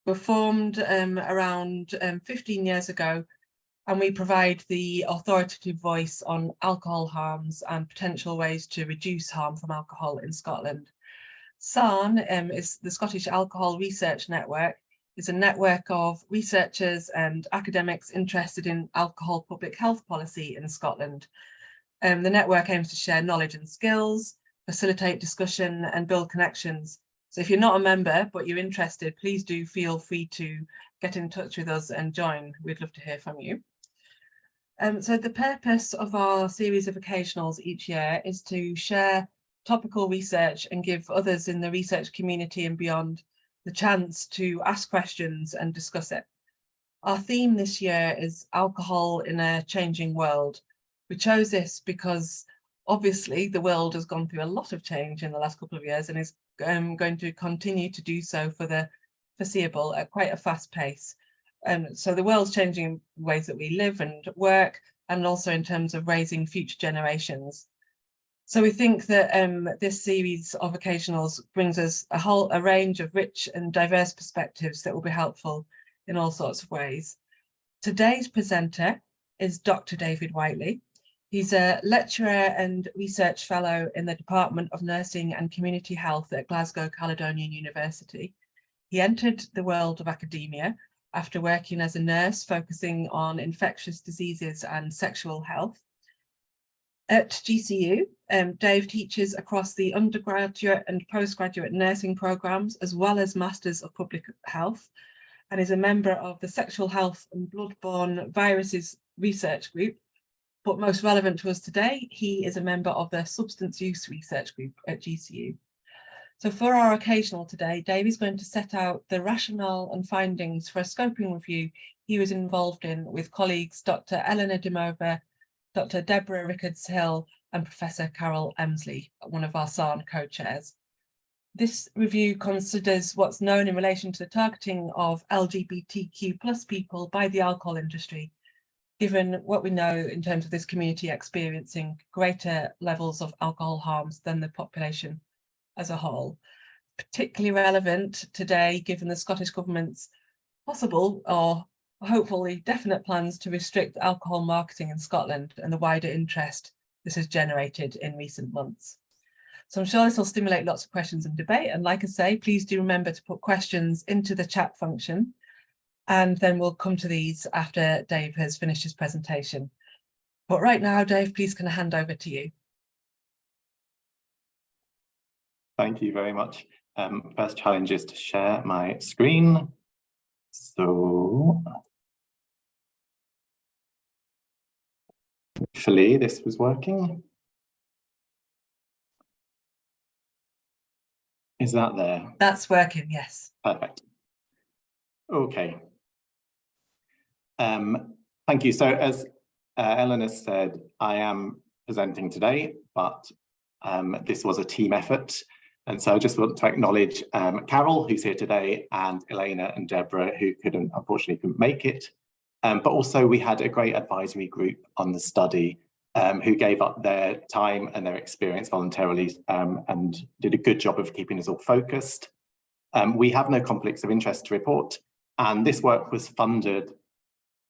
were formed around 15 years ago, and we provide the authoritative voice on alcohol harms and potential ways to reduce harm from alcohol in Scotland. SARN is the Scottish Alcohol Research Network. It's a network of researchers and academics interested in alcohol public health policy in Scotland. The network aims to share knowledge and skills, facilitate discussion and build connections. So if you're not a member, but you're interested, please do feel free to get in touch with us and join. We'd love to hear from you. So the purpose of our series of occasionals each year is to share topical research and give others in the research community and beyond the chance to ask questions and discuss it. Our theme this year is alcohol in a changing world. We chose this because obviously the world has gone through a lot of change in the last couple of years and is going to continue to do so for the foreseeable at quite a fast pace. So the world's changing in ways that we live and work, and also in terms of raising future generations. So we think that this series of occasionals brings us a range of rich and diverse perspectives that will be helpful in all sorts of ways. Today's presenter is Dr. David Whiteley. He's a lecturer and research fellow in the Department of Nursing and Community Health at Glasgow Caledonian University. He entered the world of academia after working as a nurse focusing on infectious diseases and sexual health. At GCU, Dave teaches across the undergraduate and postgraduate nursing programs, as well as Masters of Public Health, and is a member of the Sexual Health and Bloodborne Viruses Research Group. But most relevant to us today, he is a member of the Substance Use Research Group at GCU. So for our occasional today, Dave is going to set out the rationale and findings for a scoping review he was involved in with colleagues Dr. Eleanor Dimova, Dr. Deborah Rickards-Hill and Professor Carol Emsley, one of our SARN co-chairs. This review considers what's known in relation to the targeting of LGBTQ+ people by the alcohol industry, given what we know in terms of this community experiencing greater levels of alcohol harms than the population as a whole. Particularly relevant today, given the Scottish Government's possible or hopefully definite plans to restrict alcohol marketing in Scotland and the wider interest this has generated in recent months. So I'm sure this will stimulate lots of questions and debate. And like I say, please do remember to put questions into the chat function. And then we'll come to these after Dave has finished his presentation. But right now, Dave, please can I hand over to you? Thank you very much. First challenge is to share my screen. So hopefully this was working. Is that there? That's working, yes. Perfect. Okay. Thank you. So as Eleanor said, I am presenting today, but this was a team effort. And so I just want to acknowledge Carol, who's here today, and Elena and Deborah, who unfortunately couldn't make it. But also we had a great advisory group on the study who gave up their time and their experience voluntarily and did a good job of keeping us all focused. We have no conflicts of interest to report, and this work was funded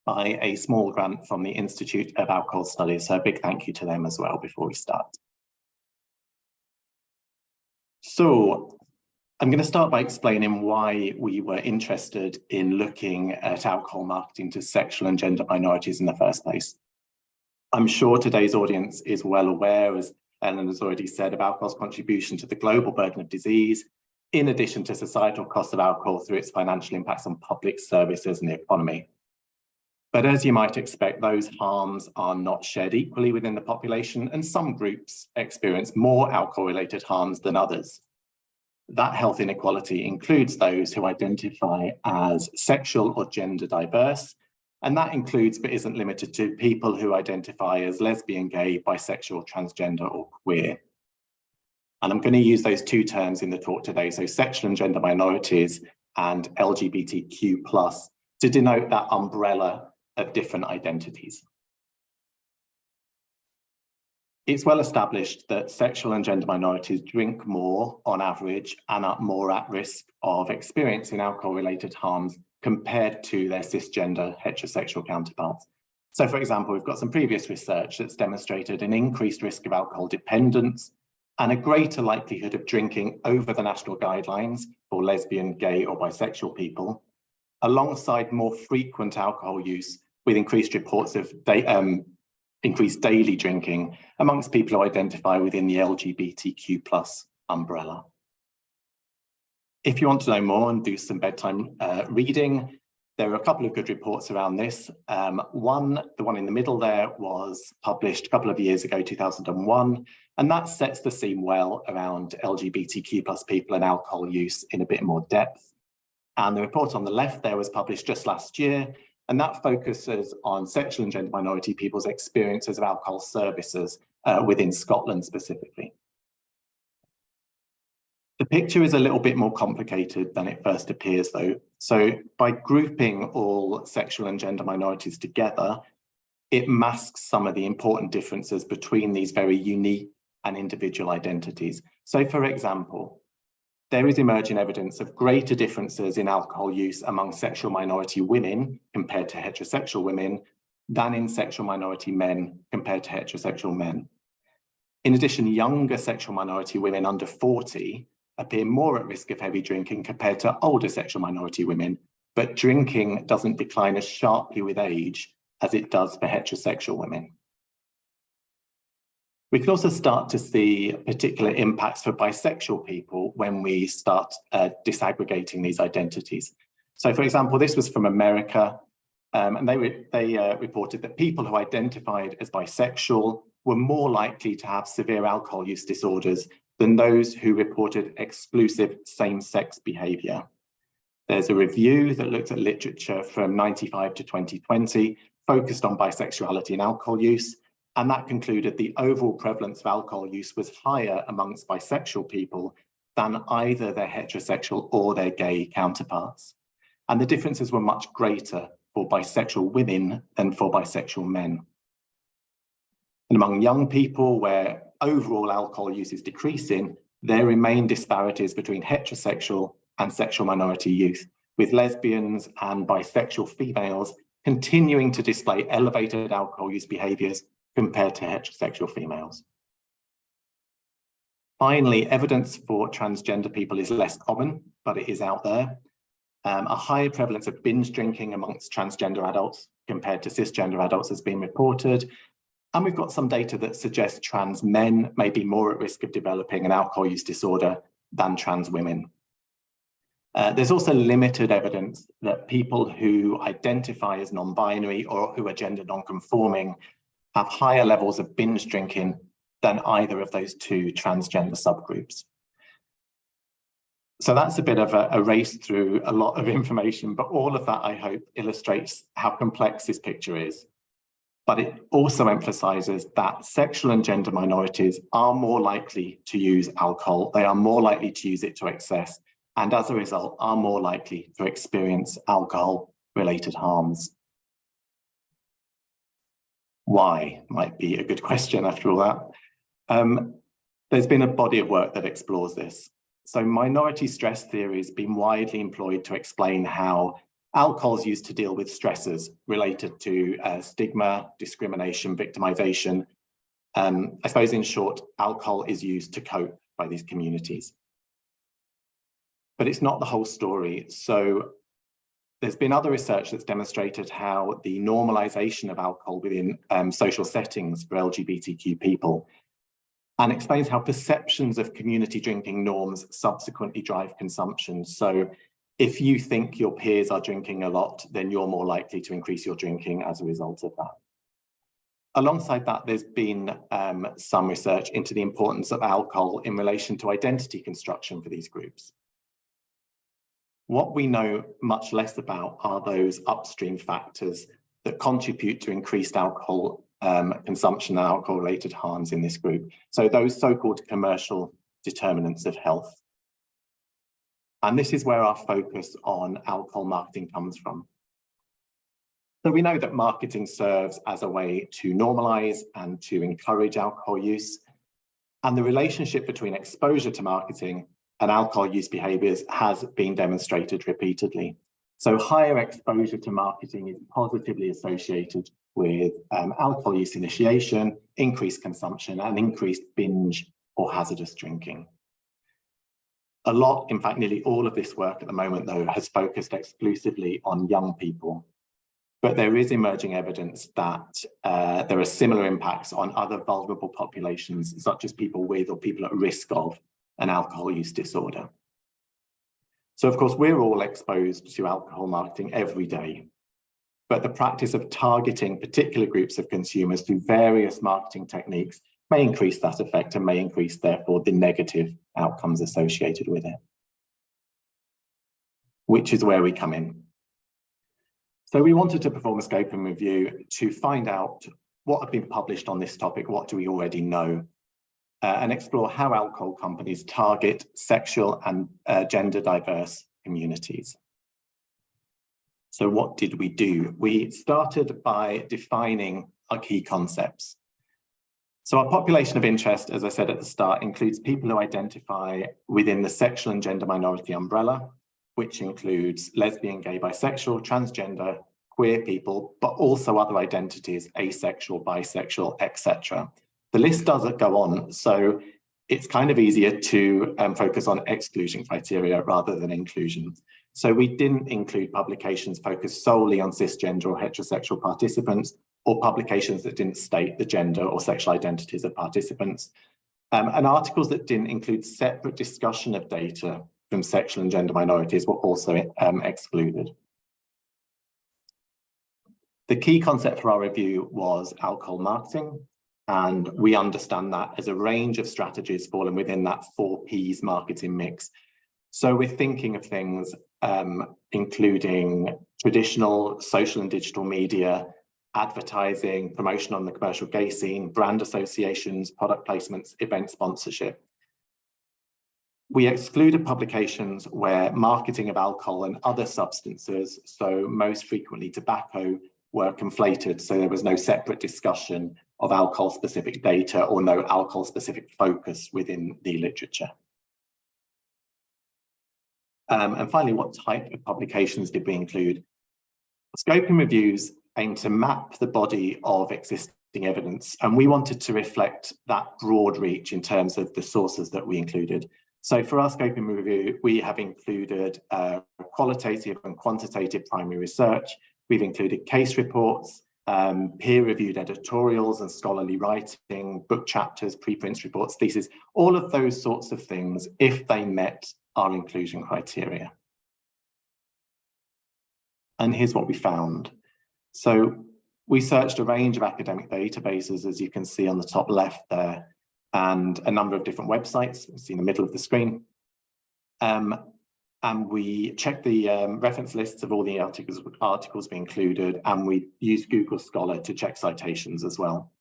by a small grant from the Institute of Alcohol Studies. So a big thank you to them as well before we start. So I'm going to start by explaining why we were interested in looking at alcohol marketing to sexual and gender minorities in the first place. I'm sure today's audience is well aware, as Ellen has already said, of alcohol's contribution to the global burden of disease, in addition to societal costs of alcohol through its financial impacts on public services and the economy. But as you might expect, those harms are not shared equally within the population, and some groups experience more alcohol-related harms than others. That health inequality includes those who identify as sexual or gender diverse, and that includes but isn't limited to people who identify as lesbian, gay, bisexual, transgender, or queer. And I'm going to use those two terms in the talk today, so sexual and gender minorities and LGBTQ+, to denote that umbrella of different identities. It's well established that sexual and gender minorities drink more on average and are more at risk of experiencing alcohol-related harms compared to their cisgender heterosexual counterparts. So, for example, we've got some previous research that's demonstrated an increased risk of alcohol dependence and a greater likelihood of drinking over the national guidelines for lesbian, gay, or bisexual people, alongside more frequent alcohol use with increased reports of increased daily drinking amongst people who identify within the LGBTQ+ umbrella. If you want to know more and do some bedtime reading, there are a couple of good reports around this. The one in the middle there, was published a couple of years ago, 2001, and that sets the scene well around LGBTQ+ people and alcohol use in a bit more depth. And the report on the left there was published just last year, and that focuses on sexual and gender minority people's experiences of alcohol services within Scotland specifically. The picture is a little bit more complicated than it first appears, though. So by grouping all sexual and gender minorities together, it masks some of the important differences between these very unique and individual identities. So, for example, there is emerging evidence of greater differences in alcohol use among sexual minority women compared to heterosexual women than in sexual minority men compared to heterosexual men. In addition, younger sexual minority women under 40 appear more at risk of heavy drinking compared to older sexual minority women, but drinking doesn't decline as sharply with age as it does for heterosexual women. We can also start to see particular impacts for bisexual people when we start disaggregating these identities. So, for example, this was from America, and they reported that people who identified as bisexual were more likely to have severe alcohol use disorders than those who reported exclusive same-sex behaviour. There's a review that looked at literature from 1995 to 2020, focused on bisexuality and alcohol use, and that concluded the overall prevalence of alcohol use was higher amongst bisexual people than either their heterosexual or their gay counterparts. And the differences were much greater for bisexual women than for bisexual men. And among young people, where overall alcohol use is decreasing, there remain disparities between heterosexual and sexual minority youth, with lesbians and bisexual females continuing to display elevated alcohol use behaviours compared to heterosexual females. Finally, evidence for transgender people is less common, but it is out there. A higher prevalence of binge drinking amongst transgender adults compared to cisgender adults has been reported. And we've got some data that suggests trans men may be more at risk of developing an alcohol use disorder than trans women. There's also limited evidence that people who identify as non-binary or who are gender non-conforming have higher levels of binge drinking than either of those two transgender subgroups. So that's a bit of a race through a lot of information, but all of that, I hope, illustrates how complex this picture is. But it also emphasizes that sexual and gender minorities are more likely to use alcohol. They are more likely to use it to excess, and as a result, are more likely to experience alcohol-related harms. Why might be a good question after all that. There's been a body of work that explores this. So minority stress theory has been widely employed to explain how alcohol is used to deal with stresses related to stigma, discrimination, victimization. I suppose in short, alcohol is used to cope by these communities. But it's not the whole story. So there's been other research that's demonstrated how the normalization of alcohol within social settings for LGBTQ people, and explains how perceptions of community drinking norms subsequently drive consumption. So if you think your peers are drinking a lot, then you're more likely to increase your drinking as a result of that. Alongside that, there's been some research into the importance of alcohol in relation to identity construction for these groups. What we know much less about are those upstream factors that contribute to increased alcohol consumption and alcohol-related harms in this group. So those so-called commercial determinants of health. And this is where our focus on alcohol marketing comes from. So we know that marketing serves as a way to normalise and to encourage alcohol use. And the relationship between exposure to marketing and alcohol use behaviours has been demonstrated repeatedly. So higher exposure to marketing is positively associated with alcohol use initiation, increased consumption, and increased binge or hazardous drinking. A lot, in fact, nearly all of this work at the moment, though, has focused exclusively on young people. But there is emerging evidence that there are similar impacts on other vulnerable populations, such as people with or people at risk of an alcohol use disorder. So, of course, we're all exposed to alcohol marketing every day. But the practice of targeting particular groups of consumers through various marketing techniques may increase that effect and may increase, therefore, the negative outcomes associated with it, which is where we come in. So we wanted to perform a scoping review to find out what had been published on this topic, what do we already know, and explore how alcohol companies target sexual and gender diverse communities. So what did we do? We started by defining our key concepts. So our population of interest, as I said at the start, includes people who identify within the sexual and gender minority umbrella, which includes lesbian, gay, bisexual, transgender, queer people, but also other identities, asexual, bisexual, etc. The list doesn't go on, so it's kind of easier to focus on exclusion criteria rather than inclusion. So we didn't include publications focused solely on cisgender or heterosexual participants, or publications that didn't state the gender or sexual identities of participants, and articles that didn't include separate discussion of data from sexual and gender minorities were also excluded. The key concept for our review was alcohol marketing, and we understand that as a range of strategies falling within that 4 Ps marketing mix. So we're thinking of things including traditional social and digital media, advertising, promotion on the commercial gay scene, brand associations, product placements, event sponsorship. We excluded publications where marketing of alcohol and other substances, so most frequently tobacco, were conflated, so there was no separate discussion of alcohol-specific data or no alcohol-specific focus within the literature. And finally, what type of publications did we include? Scoping reviews aim to map the body of existing evidence, and we wanted to reflect that broad reach in terms of the sources that we included. So for our scoping review, we have included qualitative and quantitative primary research. We've included case reports, peer-reviewed editorials and scholarly writing, book chapters, preprints, reports, theses, all of those sorts of things if they met our inclusion criteria. And here's what we found. So we searched a range of academic databases, as you can see on the top left there, and a number of different websites, you see in the middle of the screen. And we checked the reference lists of all the articles we included, and we used Google Scholar to check citations as well.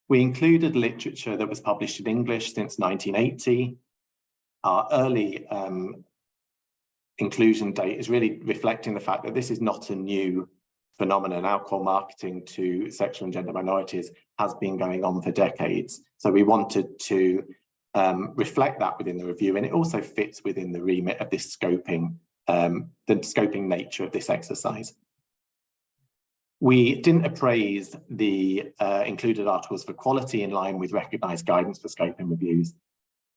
We included literature that was published in English since 1980. Our early inclusion date is really reflecting the fact that this is not a new phenomenon. Alcohol marketing to sexual and gender minorities has been going on for decades. So we wanted to reflect that within the review, and it also fits within the remit of this scoping, the scoping nature of this exercise. We didn't appraise the included articles for quality in line with recognised guidance for scoping reviews,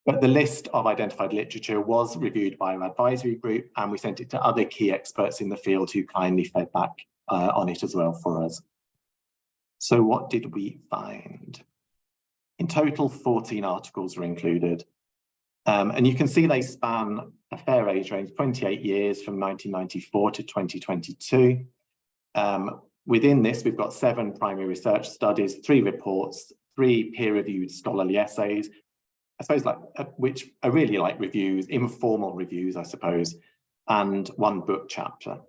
but the list of identified literature was reviewed by our advisory group, and we sent it to other key experts in the field who kindly fed back on it as well for us. So what did we find? In total, 14 articles were included. And you can see they span a fair age range, 28 years from 1994 to 2022. Within this, we've got 7 primary research studies, 3 reports, 3 peer-reviewed scholarly essays, I suppose which are really like reviews, informal reviews, I suppose, and 1 book chapter.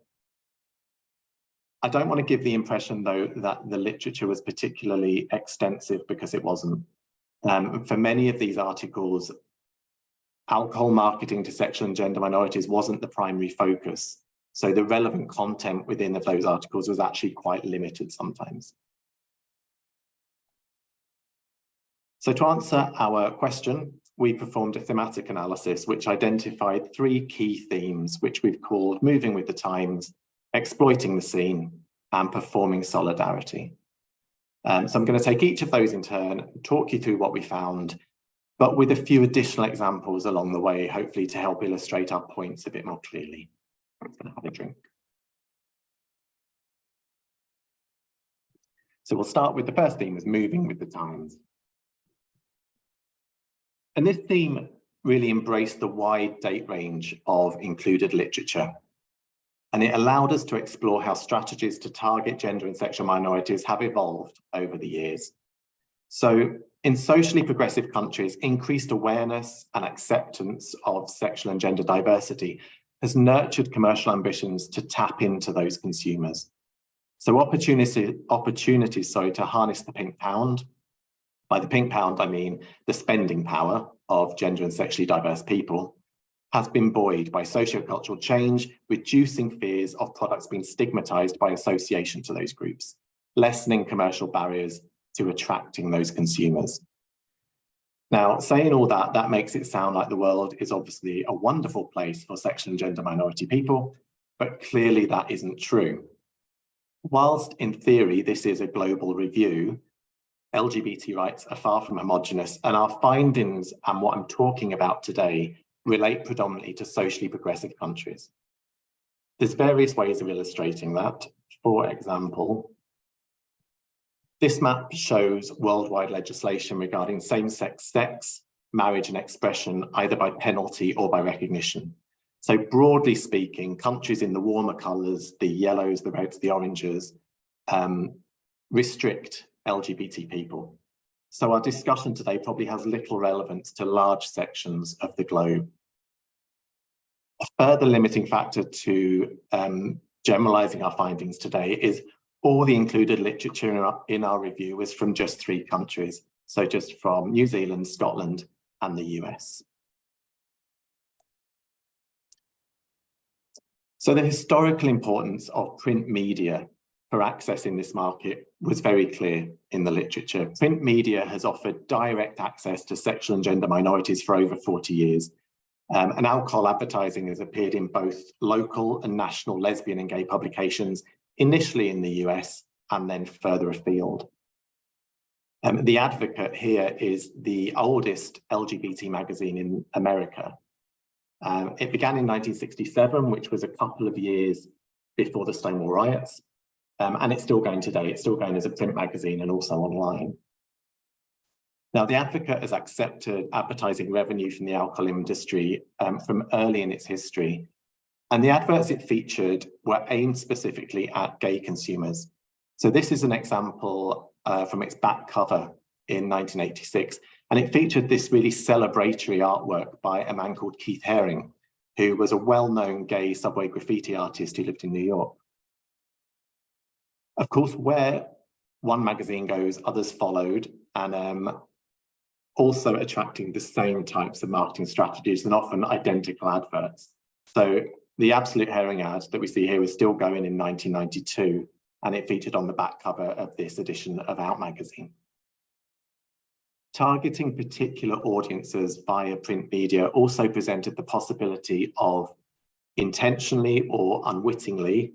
I don't want to give the impression, though, that the literature was particularly extensive, because it wasn't. For many of these articles, alcohol marketing to sexual and gender minorities wasn't the primary focus. So the relevant content within those articles was actually quite limited sometimes. So to answer our question, we performed a thematic analysis which identified 3 key themes, which we've called moving with the times, exploiting the scene, and performing solidarity. So I'm going to take each of those in turn, talk you through what we found, but with a few additional examples along the way, hopefully to help illustrate our points a bit more clearly. I'm going to have a drink. So we'll start with the first theme, is moving with the times. And this theme really embraced the wide date range of included literature. And it allowed us to explore how strategies to target gender and sexual minorities have evolved over the years. So in socially progressive countries, increased awareness and acceptance of sexual and gender diversity has nurtured commercial ambitions to tap into those consumers. So opportunities to harness the pink pound. By the pink pound, I mean the spending power of gender and sexually diverse people, has been buoyed by sociocultural change, reducing fears of products being stigmatized by association to those groups, lessening commercial barriers to attracting those consumers. Now, saying all that, that makes it sound like the world is obviously a wonderful place for sexual and gender minority people, but clearly that isn't true. Whilst in theory, this is a global review, LGBT rights are far from homogenous, and our findings and what I'm talking about today relate predominantly to socially progressive countries. There's various ways of illustrating that. For example, this map shows worldwide legislation regarding same-sex sex, marriage and expression, either by penalty or by recognition. So broadly speaking, countries in the warmer colours, the yellows, the reds, the oranges, restrict LGBT people. So our discussion today probably has little relevance to large sections of the globe. A further limiting factor to generalizing our findings today is all the included literature in our review was from just 3 countries. So just from New Zealand, Scotland, and the US. So the historical importance of print media for accessing this market was very clear in the literature. Print media has offered direct access to sexual and gender minorities for over 40 years. And alcohol advertising has appeared in both local and national lesbian and gay publications, initially in the US and then further afield. The Advocate here is the oldest LGBT magazine in America. It began in 1967, which was a couple of years before the Stonewall riots. And it's still going today. It's still going as a print magazine and also online. Now, the Advocate has accepted advertising revenue from the alcohol industry from early in its history. And the adverts it featured were aimed specifically at gay consumers. So this is an example from its back cover in 1986. And it featured this really celebratory artwork by a man called Keith Haring, who was a well-known gay subway graffiti artist who lived in New York. Of course, where one magazine goes, others followed, and also attracting the same types of marketing strategies and often identical adverts. So the Absolute Herring ad that we see here is still going in 1992, and it featured on the back cover of this edition of Out magazine. Targeting particular audiences via print media also presented the possibility of intentionally or unwittingly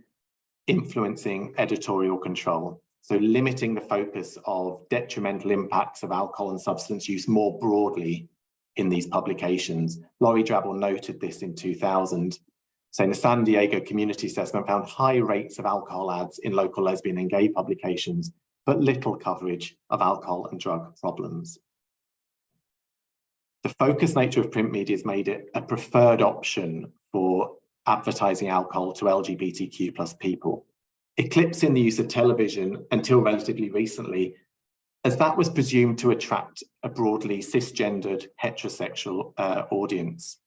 influencing editorial control. So limiting the focus of detrimental impacts of alcohol and substance use more broadly in these publications. Laurie Drabble noted this in 2000, saying the San Diego Community Assessment found high rates of alcohol ads in local lesbian and gay publications, but little coverage of alcohol and drug problems. The focused nature of print media has made it a preferred option for advertising alcohol to LGBTQ plus people, eclipsing the use of television until relatively recently, as that was presumed to attract a broadly cisgendered heterosexual audience.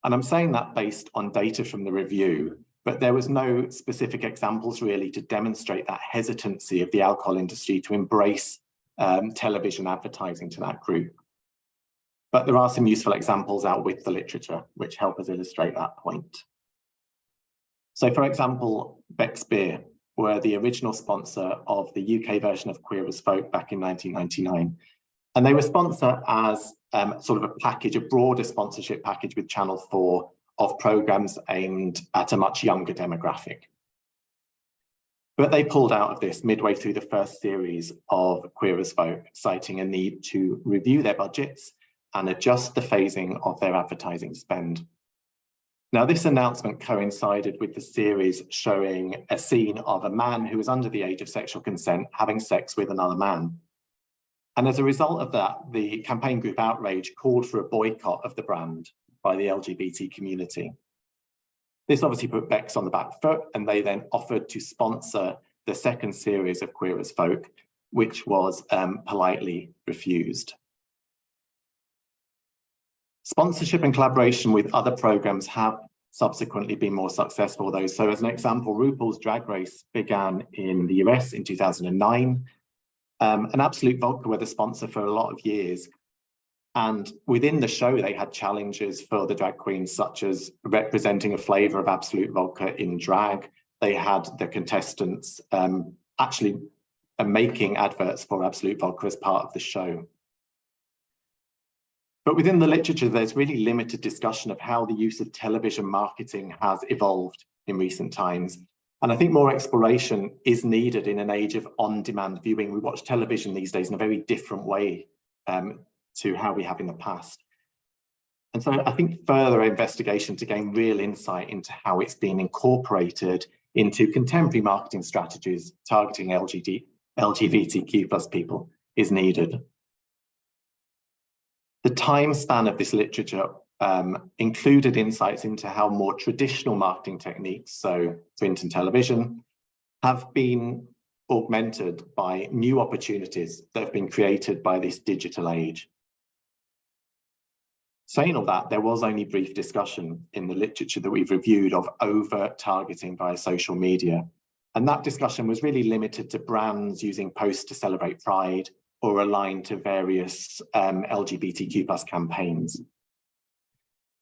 And I'm saying that based on data from the review, but there was no specific examples really to demonstrate that hesitancy of the alcohol industry to embrace television advertising to that group. But there are some useful examples out with the literature which help us illustrate that point. So for example, Beck's Beer were the original sponsor of the UK version of Queer as Folk back in 1999. And they were sponsored as sort of a package, a broader sponsorship package with Channel 4 of programmes aimed at a much younger demographic. But they pulled out of this midway through the first series of Queer as Folk, citing a need to review their budgets and adjust the phasing of their advertising spend. Now, this announcement coincided with the series showing a scene of a man who was under the age of sexual consent having sex with another man. And as a result of that, the campaign group Outrage called for a boycott of the brand by the LGBT community. This obviously put Beck's on the back foot, and they then offered to sponsor the second series of Queer as Folk, which was politely refused. Sponsorship and collaboration with other programs have subsequently been more successful though. So as an example, RuPaul's Drag Race began in the US in 2009. And Absolute Vodka were the sponsor for a lot of years. And within the show, they had challenges for the drag queens, such as representing a flavor of Absolute Vodka in drag. They had the contestants actually making adverts for Absolute Vodka as part of the show. But within the literature, there's really limited discussion of how the use of television marketing has evolved in recent times. And I think more exploration is needed in an age of on-demand viewing. We watch television these days in a very different way to how we have in the past. And so I think further investigation to gain real insight into how it's been incorporated into contemporary marketing strategies targeting LGBTQ plus people is needed. The time span of this literature included insights into how more traditional marketing techniques, so print and television, have been augmented by new opportunities that have been created by this digital age. Saying all that, there was only brief discussion in the literature that we've reviewed of overt targeting via social media. And that discussion was really limited to brands using posts to celebrate Pride or aligned to various LGBTQ plus campaigns.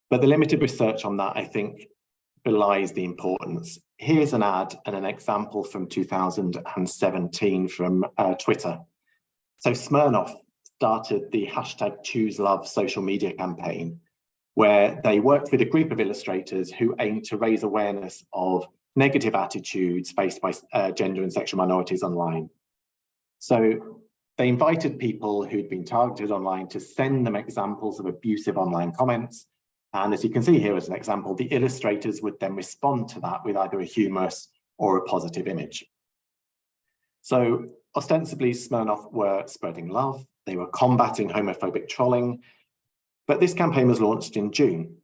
But the limited research on that, I think, belies the importance. Here's an ad and an example from 2017 from Twitter. So Smirnoff started the hashtag #ChooseLove social media campaign, where they worked with a group of illustrators who aimed to raise awareness of negative attitudes faced by gender and sexual minorities online. So they invited people who'd been targeted online to send them examples of abusive online comments. And as you can see here as an example, the illustrators would then respond to that with either a humorous or a positive image. So ostensibly, Smirnoff were spreading love, they were combating homophobic trolling, but this campaign was launched in June,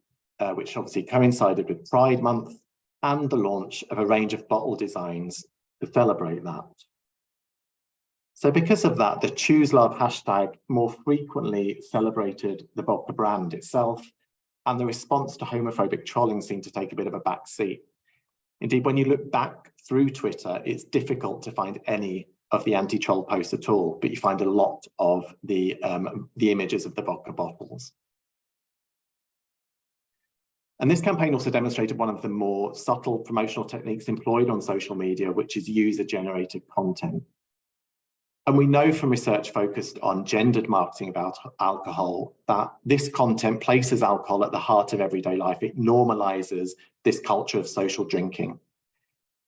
which obviously coincided with Pride Month and the launch of a range of bottle designs to celebrate that. So because of that, the Choose Love hashtag more frequently celebrated the vodka brand itself, and the response to homophobic trolling seemed to take a bit of a back seat. Indeed, when you look back through Twitter, it's difficult to find any of the anti-troll posts at all, but you find a lot of the images of the vodka bottles. And this campaign also demonstrated one of the more subtle promotional techniques employed on social media, which is user-generated content. And we know from research focused on gendered marketing about alcohol that this content places alcohol at the heart of everyday life. It normalizes this culture of social drinking.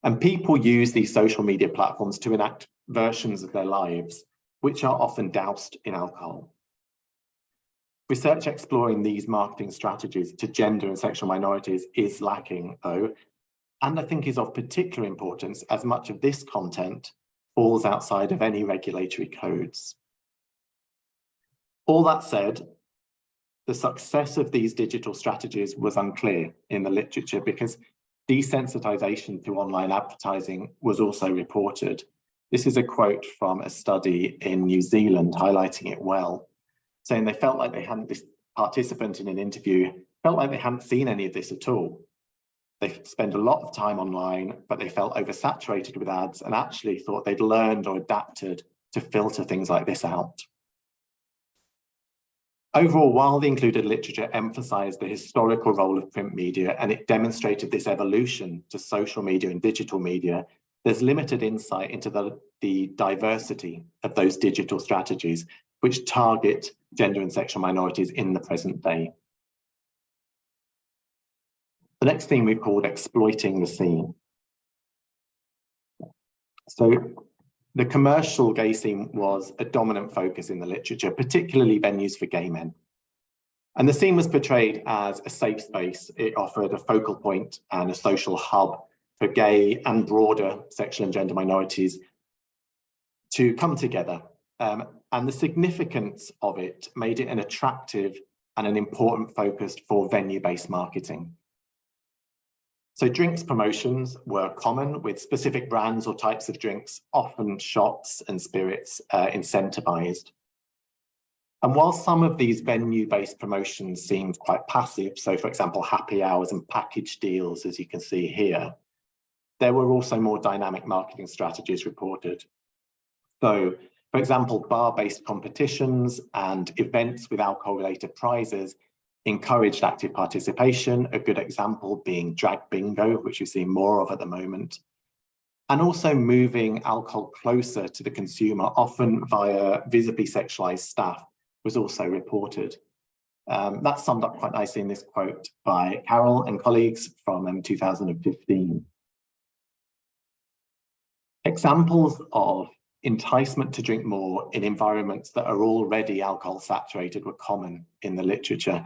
And people use these social media platforms to enact versions of their lives, which are often doused in alcohol. Research exploring these marketing strategies to gender and sexual minorities is lacking, though, and I think is of particular importance as much of this content falls outside of any regulatory codes. All that said, the success of these digital strategies was unclear in the literature because desensitization to online advertising was also reported. This is a quote from a study in New Zealand highlighting it well, saying they felt like they hadn't, this participant in an interview felt like they hadn't seen any of this at all. They spend a lot of time online, but they felt oversaturated with ads and actually thought they'd learned or adapted to filter things like this out. Overall, while the included literature emphasised the historical role of print media and it demonstrated this evolution to social media and digital media, there's limited insight into the diversity of those digital strategies which target gender and sexual minorities in the present day. The next theme we've called exploiting the scene. So the commercial gay scene was a dominant focus in the literature, particularly venues for gay men. And the scene was portrayed as a safe space. It offered a focal point and a social hub for gay and broader sexual and gender minorities to come together. And the significance of it made it an attractive and an important focus for venue-based marketing. So drinks promotions were common, with specific brands or types of drinks, often shots and spirits, incentivized. And while some of these venue-based promotions seemed quite passive, so for example, happy hours and package deals, as you can see here, there were also more dynamic marketing strategies reported. So, for example, bar-based competitions and events with alcohol-related prizes encouraged active participation, a good example being drag bingo, which you see more of at the moment, and also moving alcohol closer to the consumer, often via visibly sexualized staff, was also reported. That's summed up quite nicely in this quote by Carol and colleagues from 2015. Examples of enticement to drink more in environments that are already alcohol saturated were common in the literature,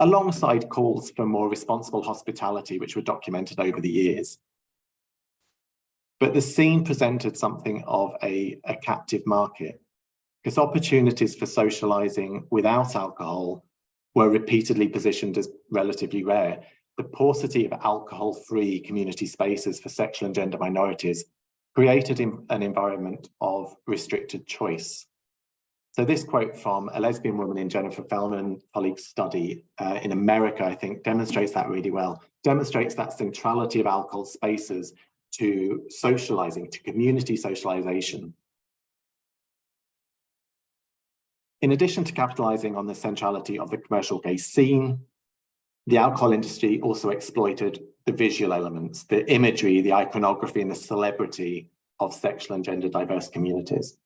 alongside calls for more responsible hospitality, which were documented over the years. But the scene presented something of a captive market, because opportunities for socializing without alcohol were repeatedly positioned as relatively rare. The paucity of alcohol-free community spaces for sexual and gender minorities created an environment of restricted choice. So this quote from a lesbian woman in Jennifer Fellman colleague's study in America, I think, demonstrates that really well, demonstrates that centrality of alcohol spaces to socializing, to community socialization. In addition to capitalizing on the centrality of the commercial gay scene, the alcohol industry also exploited the visual elements, the imagery, the iconography, and the celebrity of sexual and gender diverse communities.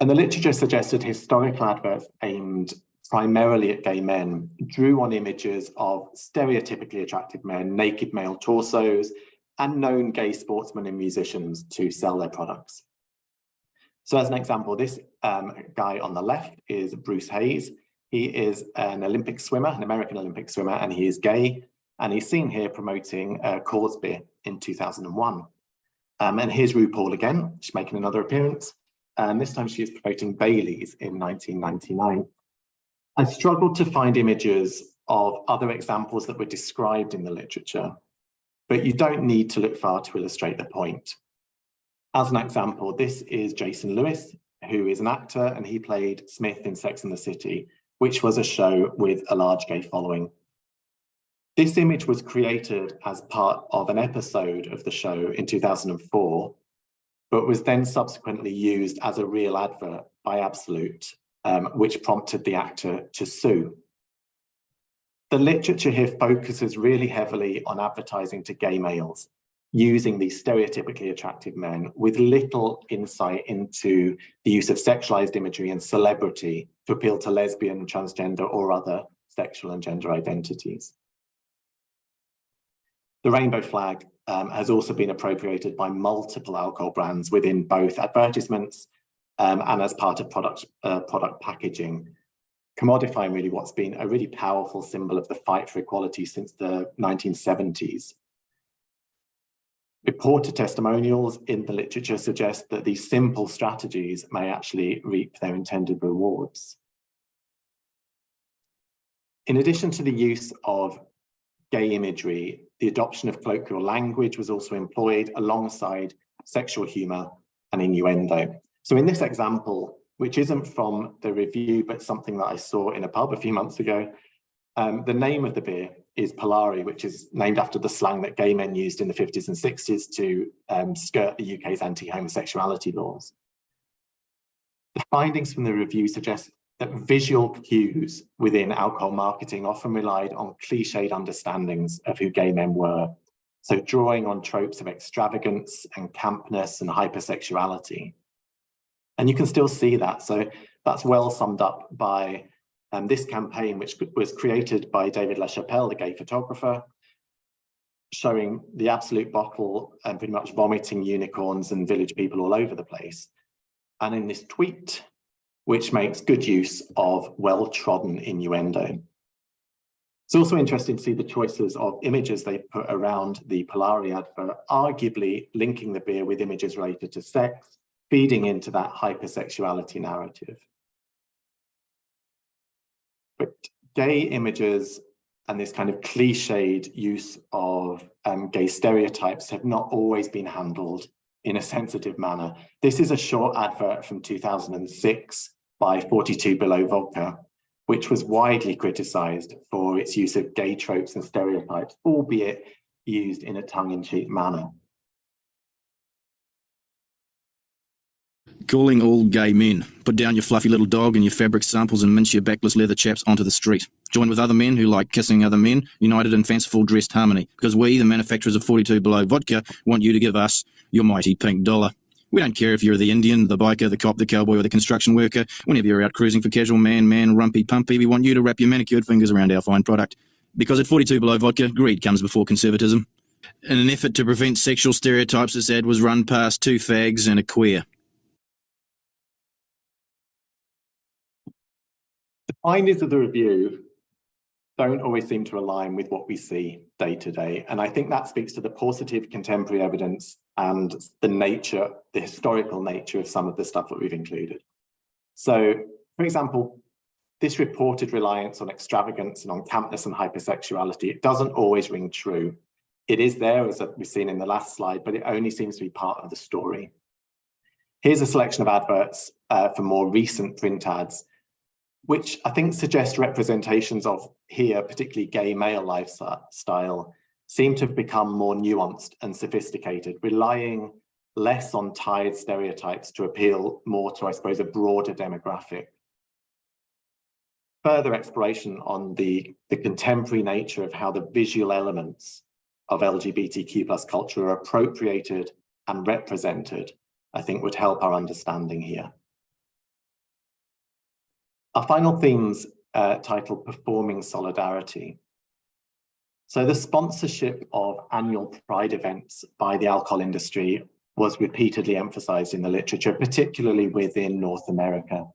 And the literature suggested historical adverts aimed primarily at gay men drew on images of stereotypically attractive men, naked male torsos, and known gay sportsmen and musicians to sell their products. So as an example, this guy on the left is Bruce Hayes. He is an Olympic swimmer, an American Olympic swimmer, and he is gay. And he's seen here promoting Coors beer in 2001. And here's RuPaul again, she's making another appearance. And this time she is promoting Bailey's in 1999. I struggled to find images of other examples that were described in the literature, but you don't need to look far to illustrate the point. As an example, this is Jason Lewis, who is an actor, and he played Smith in Sex and the City, which was a show with a large gay following. This image was created as part of an episode of the show in 2004, but was then subsequently used as a real advert by Absolute, which prompted the actor to sue. The literature here focuses really heavily on advertising to gay males, using these stereotypically attractive men with little insight into the use of sexualized imagery and celebrity to appeal to lesbian, transgender, or other sexual and gender identities. The rainbow flag has also been appropriated by multiple alcohol brands within both advertisements and as part of product packaging, commodifying really what's been a really powerful symbol of the fight for equality since the 1970s. Reported testimonials in the literature suggest that these simple strategies may actually reap their intended rewards. In addition to the use of gay imagery, the adoption of colloquial language was also employed alongside sexual humor and innuendo. So in this example, which isn't from the review, but something that I saw in a pub a few months ago, the name of the beer is Polari, which is named after the slang that gay men used in the 50s and 60s to skirt the UK's anti-homosexuality laws. The findings from the review suggest that visual cues within alcohol marketing often relied on cliched understandings of who gay men were. So drawing on tropes of extravagance and campness and hypersexuality. And you can still see that. So that's well summed up by this campaign, which was created by David LaChapelle, the gay photographer, showing the Absolute bottle and pretty much vomiting unicorns and village people all over the place. And in this tweet, which makes good use of well-trodden innuendo. It's also interesting to see the choices of images they put around the Polari advert, arguably linking the beer with images related to sex, feeding into that hypersexuality narrative. But gay images and this kind of cliched use of gay stereotypes have not always been handled in a sensitive manner. This is a short advert from 2006 by 42 Below Vodka, which was widely criticized for its use of gay tropes and stereotypes, albeit used in a tongue-in-cheek manner. Calling all gay men. Put down your fluffy little dog and your fabric samples and mince your backless leather chaps onto the street. Join with other men who like kissing other men, united in fanciful dressed harmony. Because we, the manufacturers of 42 Below Vodka, want you to give us your mighty pink dollar. We don't care if you're the Indian, the biker, the cop, the cowboy, or the construction worker. Whenever you're out cruising for casual man, rumpy, pumpy, we want you to wrap your manicured fingers around our fine product. Because at 42 Below Vodka, greed comes before conservatism. In an effort to prevent sexual stereotypes, this ad was run past 2 fags and a queer. The findings of the review don't always seem to align with what we see day to day. And I think that speaks to the paucity of contemporary evidence and the historical nature of some of the stuff that we've included. So, for example, this reported reliance on extravagance and on campness and hypersexuality, it doesn't always ring true. It is there, as we've seen in the last slide, but it only seems to be part of the story. Here's a selection of adverts for more recent print ads, which I think suggest representations of here, particularly gay male lifestyle, seem to have become more nuanced and sophisticated, relying less on tired stereotypes to appeal more to, I suppose, a broader demographic. Further exploration on the contemporary nature of how the visual elements of LGBTQ+ culture are appropriated and represented, I think would help our understanding here. Our final theme's titled Performing Solidarity. So the sponsorship of annual Pride events by the alcohol industry was repeatedly emphasized in the literature, particularly within North America.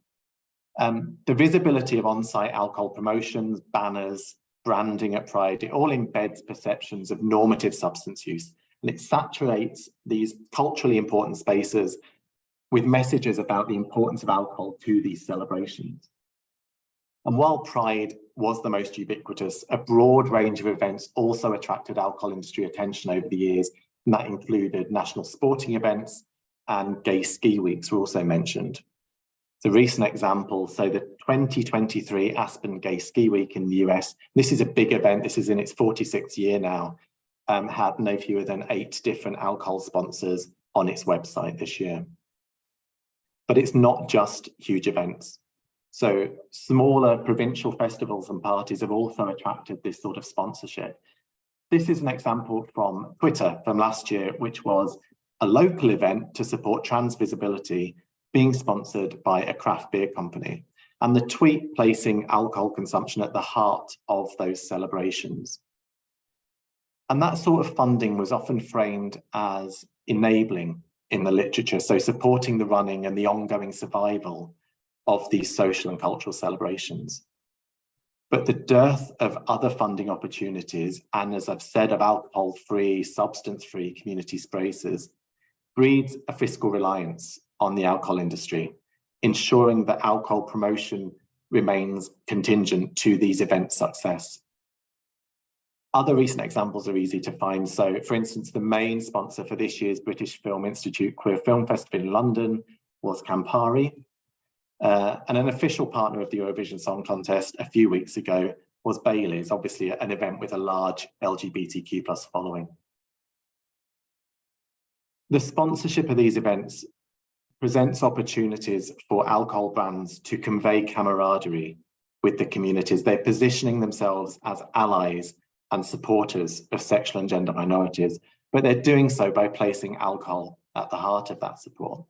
The visibility of on-site alcohol promotions, banners, branding at Pride, it all embeds perceptions of normative substance use, and it saturates these culturally important spaces with messages about the importance of alcohol to these celebrations. And while Pride was the most ubiquitous, a broad range of events also attracted alcohol industry attention over the years, and that included national sporting events and gay ski weeks were also mentioned. It's a recent example, so the 2023 Aspen Gay Ski Week in the US, this is a big event, this is in its 46th year now, had no fewer than 8 different alcohol sponsors on its website this year. But it's not just huge events. So smaller provincial festivals and parties have also attracted this sort of sponsorship. This is an example from Twitter from last year, which was a local event to support trans visibility being sponsored by a craft beer company, and the tweet placing alcohol consumption at the heart of those celebrations. And that sort of funding was often framed as enabling in the literature, so supporting the running and the ongoing survival of these social and cultural celebrations. But the dearth of other funding opportunities, and as I've said, of alcohol-free, substance-free community spaces, breeds a fiscal reliance on the alcohol industry, ensuring that alcohol promotion remains contingent to these events' success. Other recent examples are easy to find. So, for instance, the main sponsor for this year's British Film Institute Queer Film Festival in London was Campari, and an official partner of the Eurovision Song Contest a few weeks ago was Bailey's, obviously an event with a large LGBTQ+ following. The sponsorship of these events presents opportunities for alcohol brands to convey camaraderie with the communities. They're positioning themselves as allies and supporters of sexual and gender minorities, but they're doing so by placing alcohol at the heart of that support.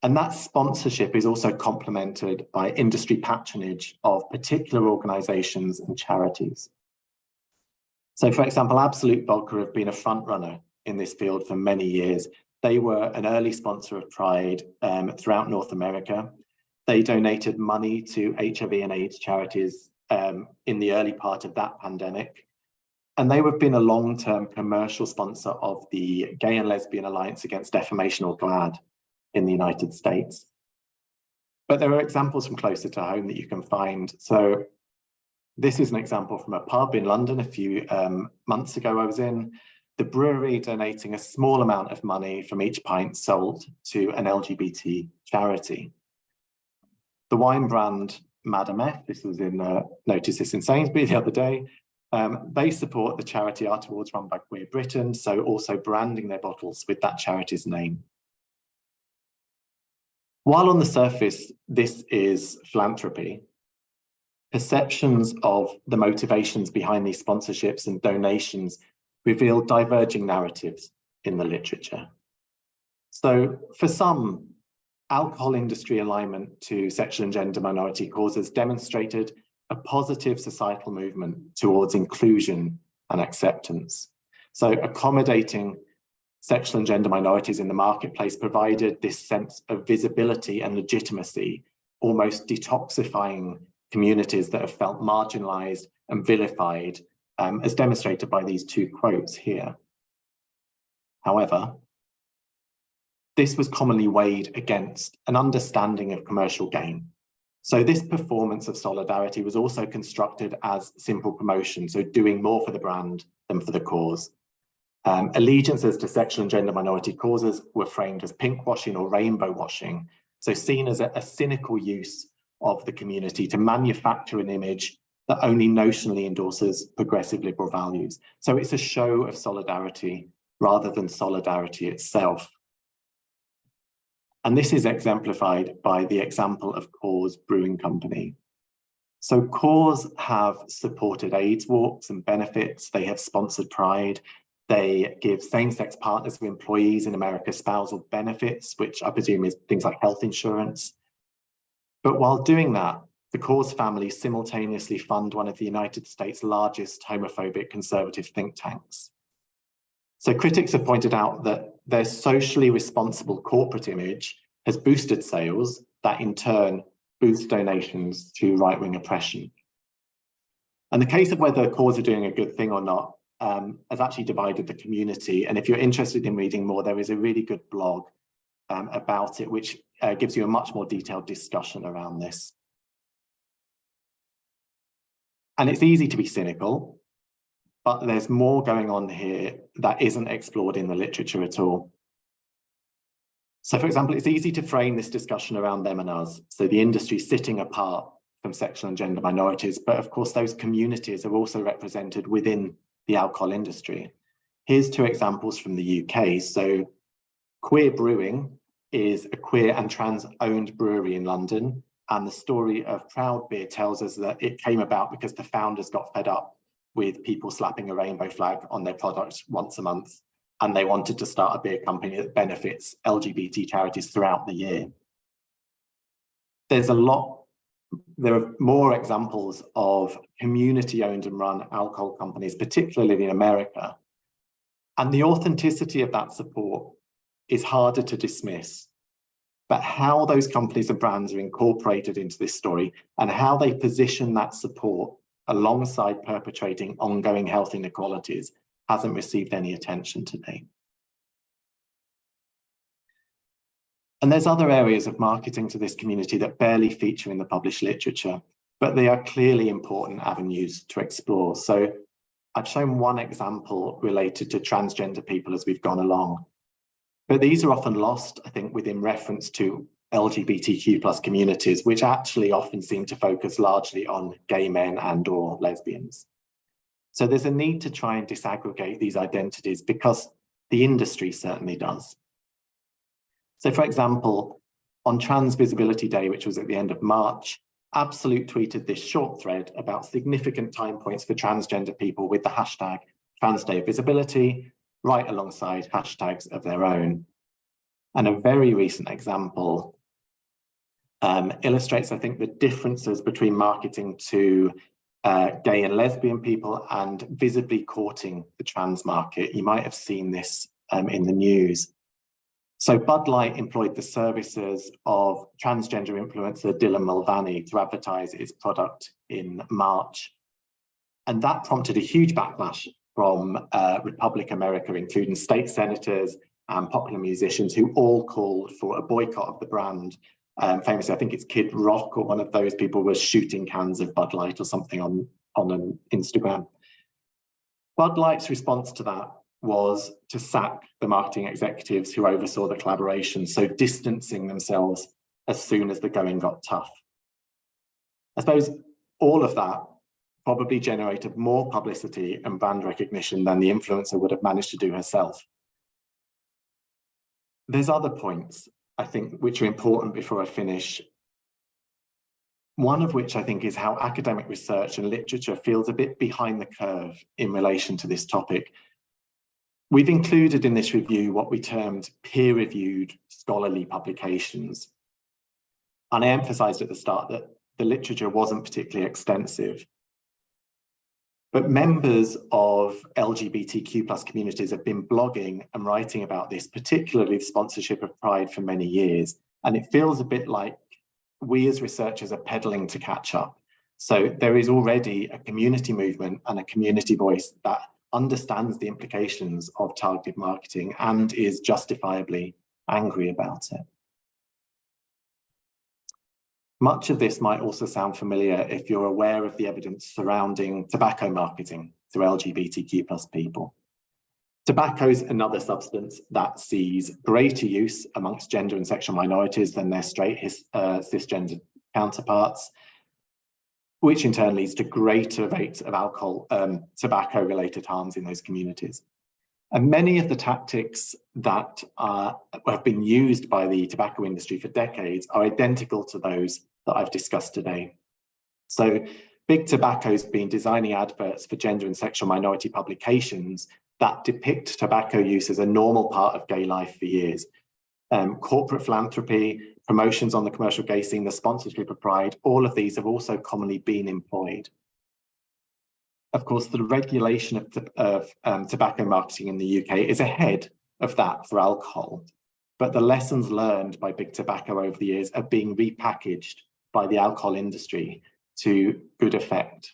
And that sponsorship is also complemented by industry patronage of particular organisations and charities. So, for example, Absolute Vodka have been a front runner in this field for many years. They were an early sponsor of Pride throughout North America. They donated money to HIV and AIDS charities in the early part of that pandemic. And they have been a long-term commercial sponsor of the Gay and Lesbian Alliance Against Defamation, or GLAAD, in the United States. But there are examples from closer to home that you can find. So this is an example from a pub in London a few months ago I was in. The brewery donating a small amount of money from each pint sold to an LGBT charity. The wine brand Madame F, this was in, noticed this in Sainsbury's the other day, they support the charity Art Awards run by Queer Britain, so also branding their bottles with that charity's name. While on the surface, this is philanthropy, perceptions of the motivations behind these sponsorships and donations reveal diverging narratives in the literature. So for some, alcohol industry alignment to sexual and gender minority causes demonstrated a positive societal movement towards inclusion and acceptance. So accommodating sexual and gender minorities in the marketplace provided this sense of visibility and legitimacy, almost detoxifying communities that have felt marginalized and vilified, as demonstrated by these two quotes here. However, this was commonly weighed against an understanding of commercial gain. So this performance of solidarity was also constructed as simple promotion, so doing more for the brand than for the cause. Allegiances to sexual and gender minority causes were framed as pinkwashing or rainbow washing, so seen as a cynical use of the community to manufacture an image that only notionally endorses progressive liberal values. So it's a show of solidarity rather than solidarity itself. And this is exemplified by the example of Coors Brewing Company. So Coors have supported AIDS walks and benefits. They have sponsored Pride. They give same-sex partners of employees in America spousal benefits, which I presume is things like health insurance. But while doing that, the Coors family simultaneously fund one of the United States' largest homophobic conservative think tanks. So critics have pointed out that their socially responsible corporate image has boosted sales that in turn boost donations to right-wing oppression. And the case of whether Coors are doing a good thing or not has actually divided the community. And if you're interested in reading more, there is a really good blog about it, which gives you a much more detailed discussion around this. And it's easy to be cynical, but there's more going on here that isn't explored in the literature at all. So for example, it's easy to frame this discussion around them and us. So the industry sitting apart from sexual and gender minorities, but of course those communities are also represented within the alcohol industry. Here's two examples from the UK. So Queer Brewing is a queer and trans-owned brewery in London. And the story of Proud Beer tells us that it came about because the founders got fed up with people slapping a rainbow flag on their product once a month. And they wanted to start a beer company that benefits LGBT charities throughout the year. There are more examples of community-owned and run alcohol companies, particularly in America. And the authenticity of that support is harder to dismiss. But how those companies and brands are incorporated into this story and how they position that support alongside perpetrating ongoing health inequalities hasn't received any attention today. And there's other areas of marketing to this community that barely feature in the published literature, but they are clearly important avenues to explore. So I've shown one example related to transgender people as we've gone along. But these are often lost, I think, within reference to LGBTQ+ communities, which actually often seem to focus largely on gay men and/or lesbians. So there's a need to try and disaggregate these identities because the industry certainly does. So for example, on Trans Visibility Day, which was at the end of March, Absolute tweeted this short thread about significant time points for transgender people with the hashtag Trans Day of Visibility, right alongside hashtags of their own. And a very recent example illustrates, I think, the differences between marketing to gay and lesbian people and visibly courting the trans market. You might have seen this in the news. So Bud Light employed the services of transgender influencer Dylan Mulvaney to advertise its product in March. And that prompted a huge backlash from Republic America, including state senators and popular musicians who all called for a boycott of the brand. Famously, I think it's Kid Rock or one of those people was shooting cans of Bud Light or something on an Instagram. Bud Light's response to that was to sack the marketing executives who oversaw the collaboration, so distancing themselves as soon as the going got tough. I suppose all of that probably generated more publicity and brand recognition than the influencer would have managed to do herself. There's other points, I think, which are important before I finish. One of which I think is how academic research and literature feels a bit behind the curve in relation to this topic. We've included in this review what we termed peer-reviewed scholarly publications. And I emphasised at the start that the literature wasn't particularly extensive. But members of LGBTQ+ communities have been blogging and writing about this, particularly the sponsorship of Pride, for many years. And it feels a bit like we as researchers are pedaling to catch up. So there is already a community movement and a community voice that understands the implications of targeted marketing and is justifiably angry about it. Much of this might also sound familiar if you're aware of the evidence surrounding tobacco marketing to LGBTQ+ people. Tobacco is another substance that sees greater use amongst gender and sexual minorities than their straight cisgender counterparts, which in turn leads to greater rates of alcohol, tobacco-related harms in those communities. And many of the tactics that have been used by the tobacco industry for decades are identical to those that I've discussed today. So Big Tobacco's been designing adverts for gender and sexual minority publications that depict tobacco use as a normal part of gay life for years. Corporate philanthropy, promotions on the commercial gay scene, the sponsorship of Pride, all of these have also commonly been employed. Of course, the regulation of tobacco marketing in the UK is ahead of that for alcohol, but the lessons learned by Big Tobacco over the years are being repackaged by the alcohol industry to good effect.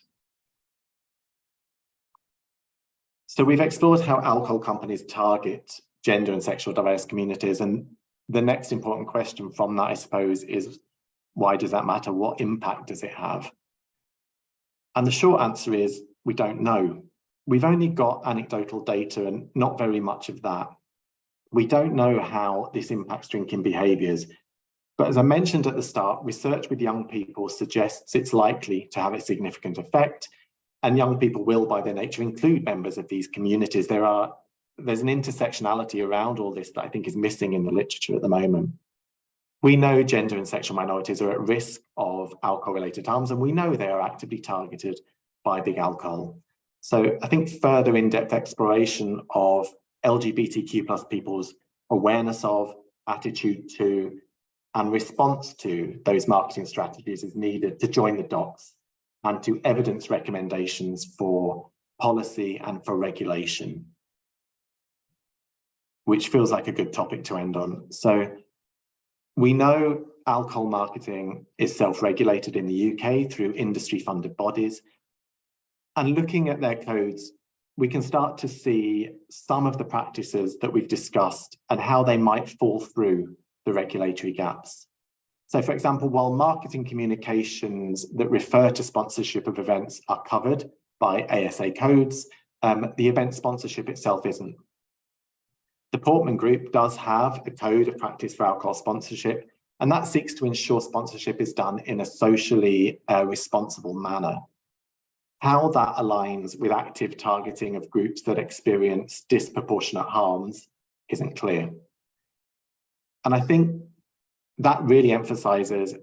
So we've explored how alcohol companies target gender and sexual diverse communities, and the next important question from that, I suppose, is why does that matter? What impact does it have? And the short answer is we don't know. We've only got anecdotal data and not very much of that. We don't know how this impacts drinking behaviours. But as I mentioned at the start, research with young people suggests it's likely to have a significant effect, and young people will, by their nature, include members of these communities. There's an intersectionality around all this that I think is missing in the literature at the moment. We know gender and sexual minorities are at risk of alcohol-related harms, and we know they are actively targeted by big alcohol. So I think further in-depth exploration of LGBTQ+ people's awareness of, attitude to, and response to those marketing strategies is needed to join the dots and to evidence recommendations for policy and for regulation, which feels like a good topic to end on. So we know alcohol marketing is self-regulated in the UK through industry-funded bodies. And looking at their codes, we can start to see some of the practices that we've discussed and how they might fall through the regulatory gaps. So for example, while marketing communications that refer to sponsorship of events are covered by ASA codes, the event sponsorship itself isn't. The Portman Group does have a code of practice for alcohol sponsorship, and that seeks to ensure sponsorship is done in a socially responsible manner. How that aligns with active targeting of groups that experience disproportionate harms isn't clear. And I think that really emphasizes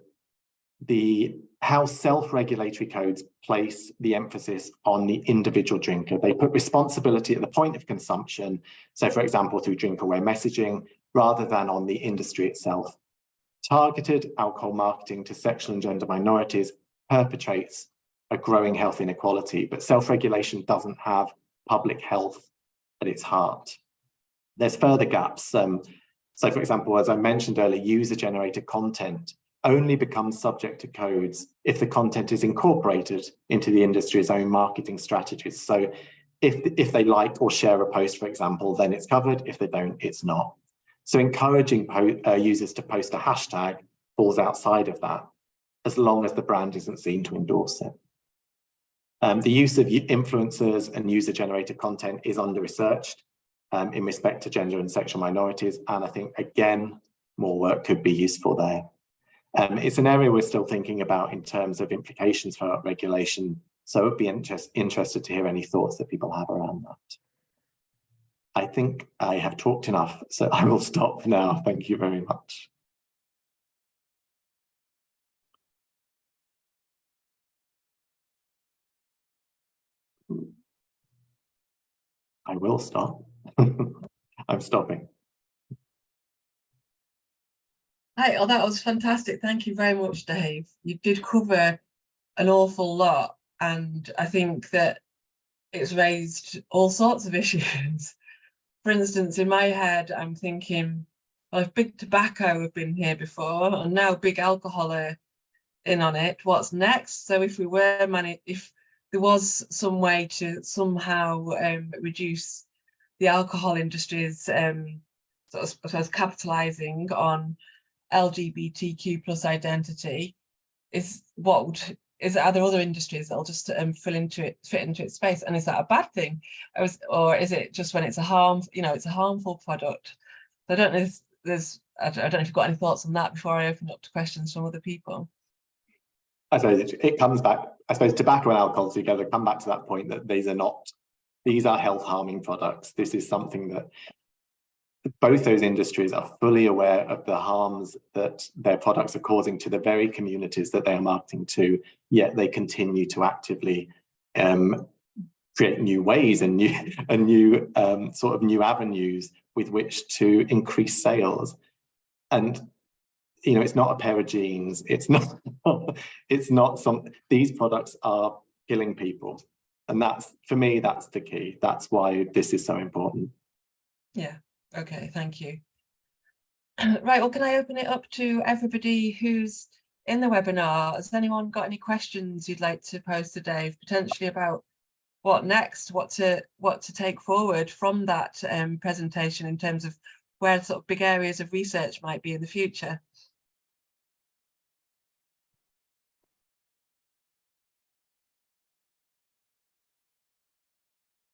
how self-regulatory codes place the emphasis on the individual drinker. They put responsibility at the point of consumption, so for example, through drink-aware messaging, rather than on the industry itself. Targeted alcohol marketing to sexual and gender minorities perpetrates a growing health inequality, but self-regulation doesn't have public health at its heart. There's further gaps. So for example, as I mentioned earlier, user-generated content only becomes subject to codes if the content is incorporated into the industry's own marketing strategies. So if they like or share a post, for example, then it's covered. If they don't, it's not. So encouraging users to post a hashtag falls outside of that, as long as the brand isn't seen to endorse it. The use of influencers and user-generated content is under-researched in respect to gender and sexual minorities, and I think, again, more work could be useful there. It's an area we're still thinking about in terms of implications for regulation, so I'd be interested to hear any thoughts that people have around that. I think I have talked enough, so I will stop now. Thank you very much. I will stop. I'm stopping. Hi, oh, that was fantastic. Thank you very much, Dave. You did cover an awful lot, and I think that it's raised all sorts of issues. For instance, in my head, I'm thinking, well, if big tobacco have been here before, and now big alcohol are in on it, what's next? So if there was some way to somehow reduce the alcohol industry's sort of, I suppose, capitalizing on LGBTQ plus identity, are there other industries that'll just fit into its space? And is that a bad thing, or is it just when it's a harmful product? I don't know if I don't know if you've got any thoughts on that before I open up to questions from other people. I suppose it comes back. I suppose tobacco and alcohol together come back to that point that these are health harming products. This is something that both those industries are fully aware of the harms that their products are causing to the very communities that they are marketing to, yet they continue to actively create new ways and new sort of new avenues with which to increase sales. And it's not a pair of jeans. It's not these products are killing people, and for me that's the key. That's why this is so important. Yeah. Okay, thank you. Right, well, can I open it up to everybody who's in the webinar? Has anyone got any questions you'd like to pose to Dave, potentially about what next, what to take forward from that presentation in terms of where sort of big areas of research might be in the future?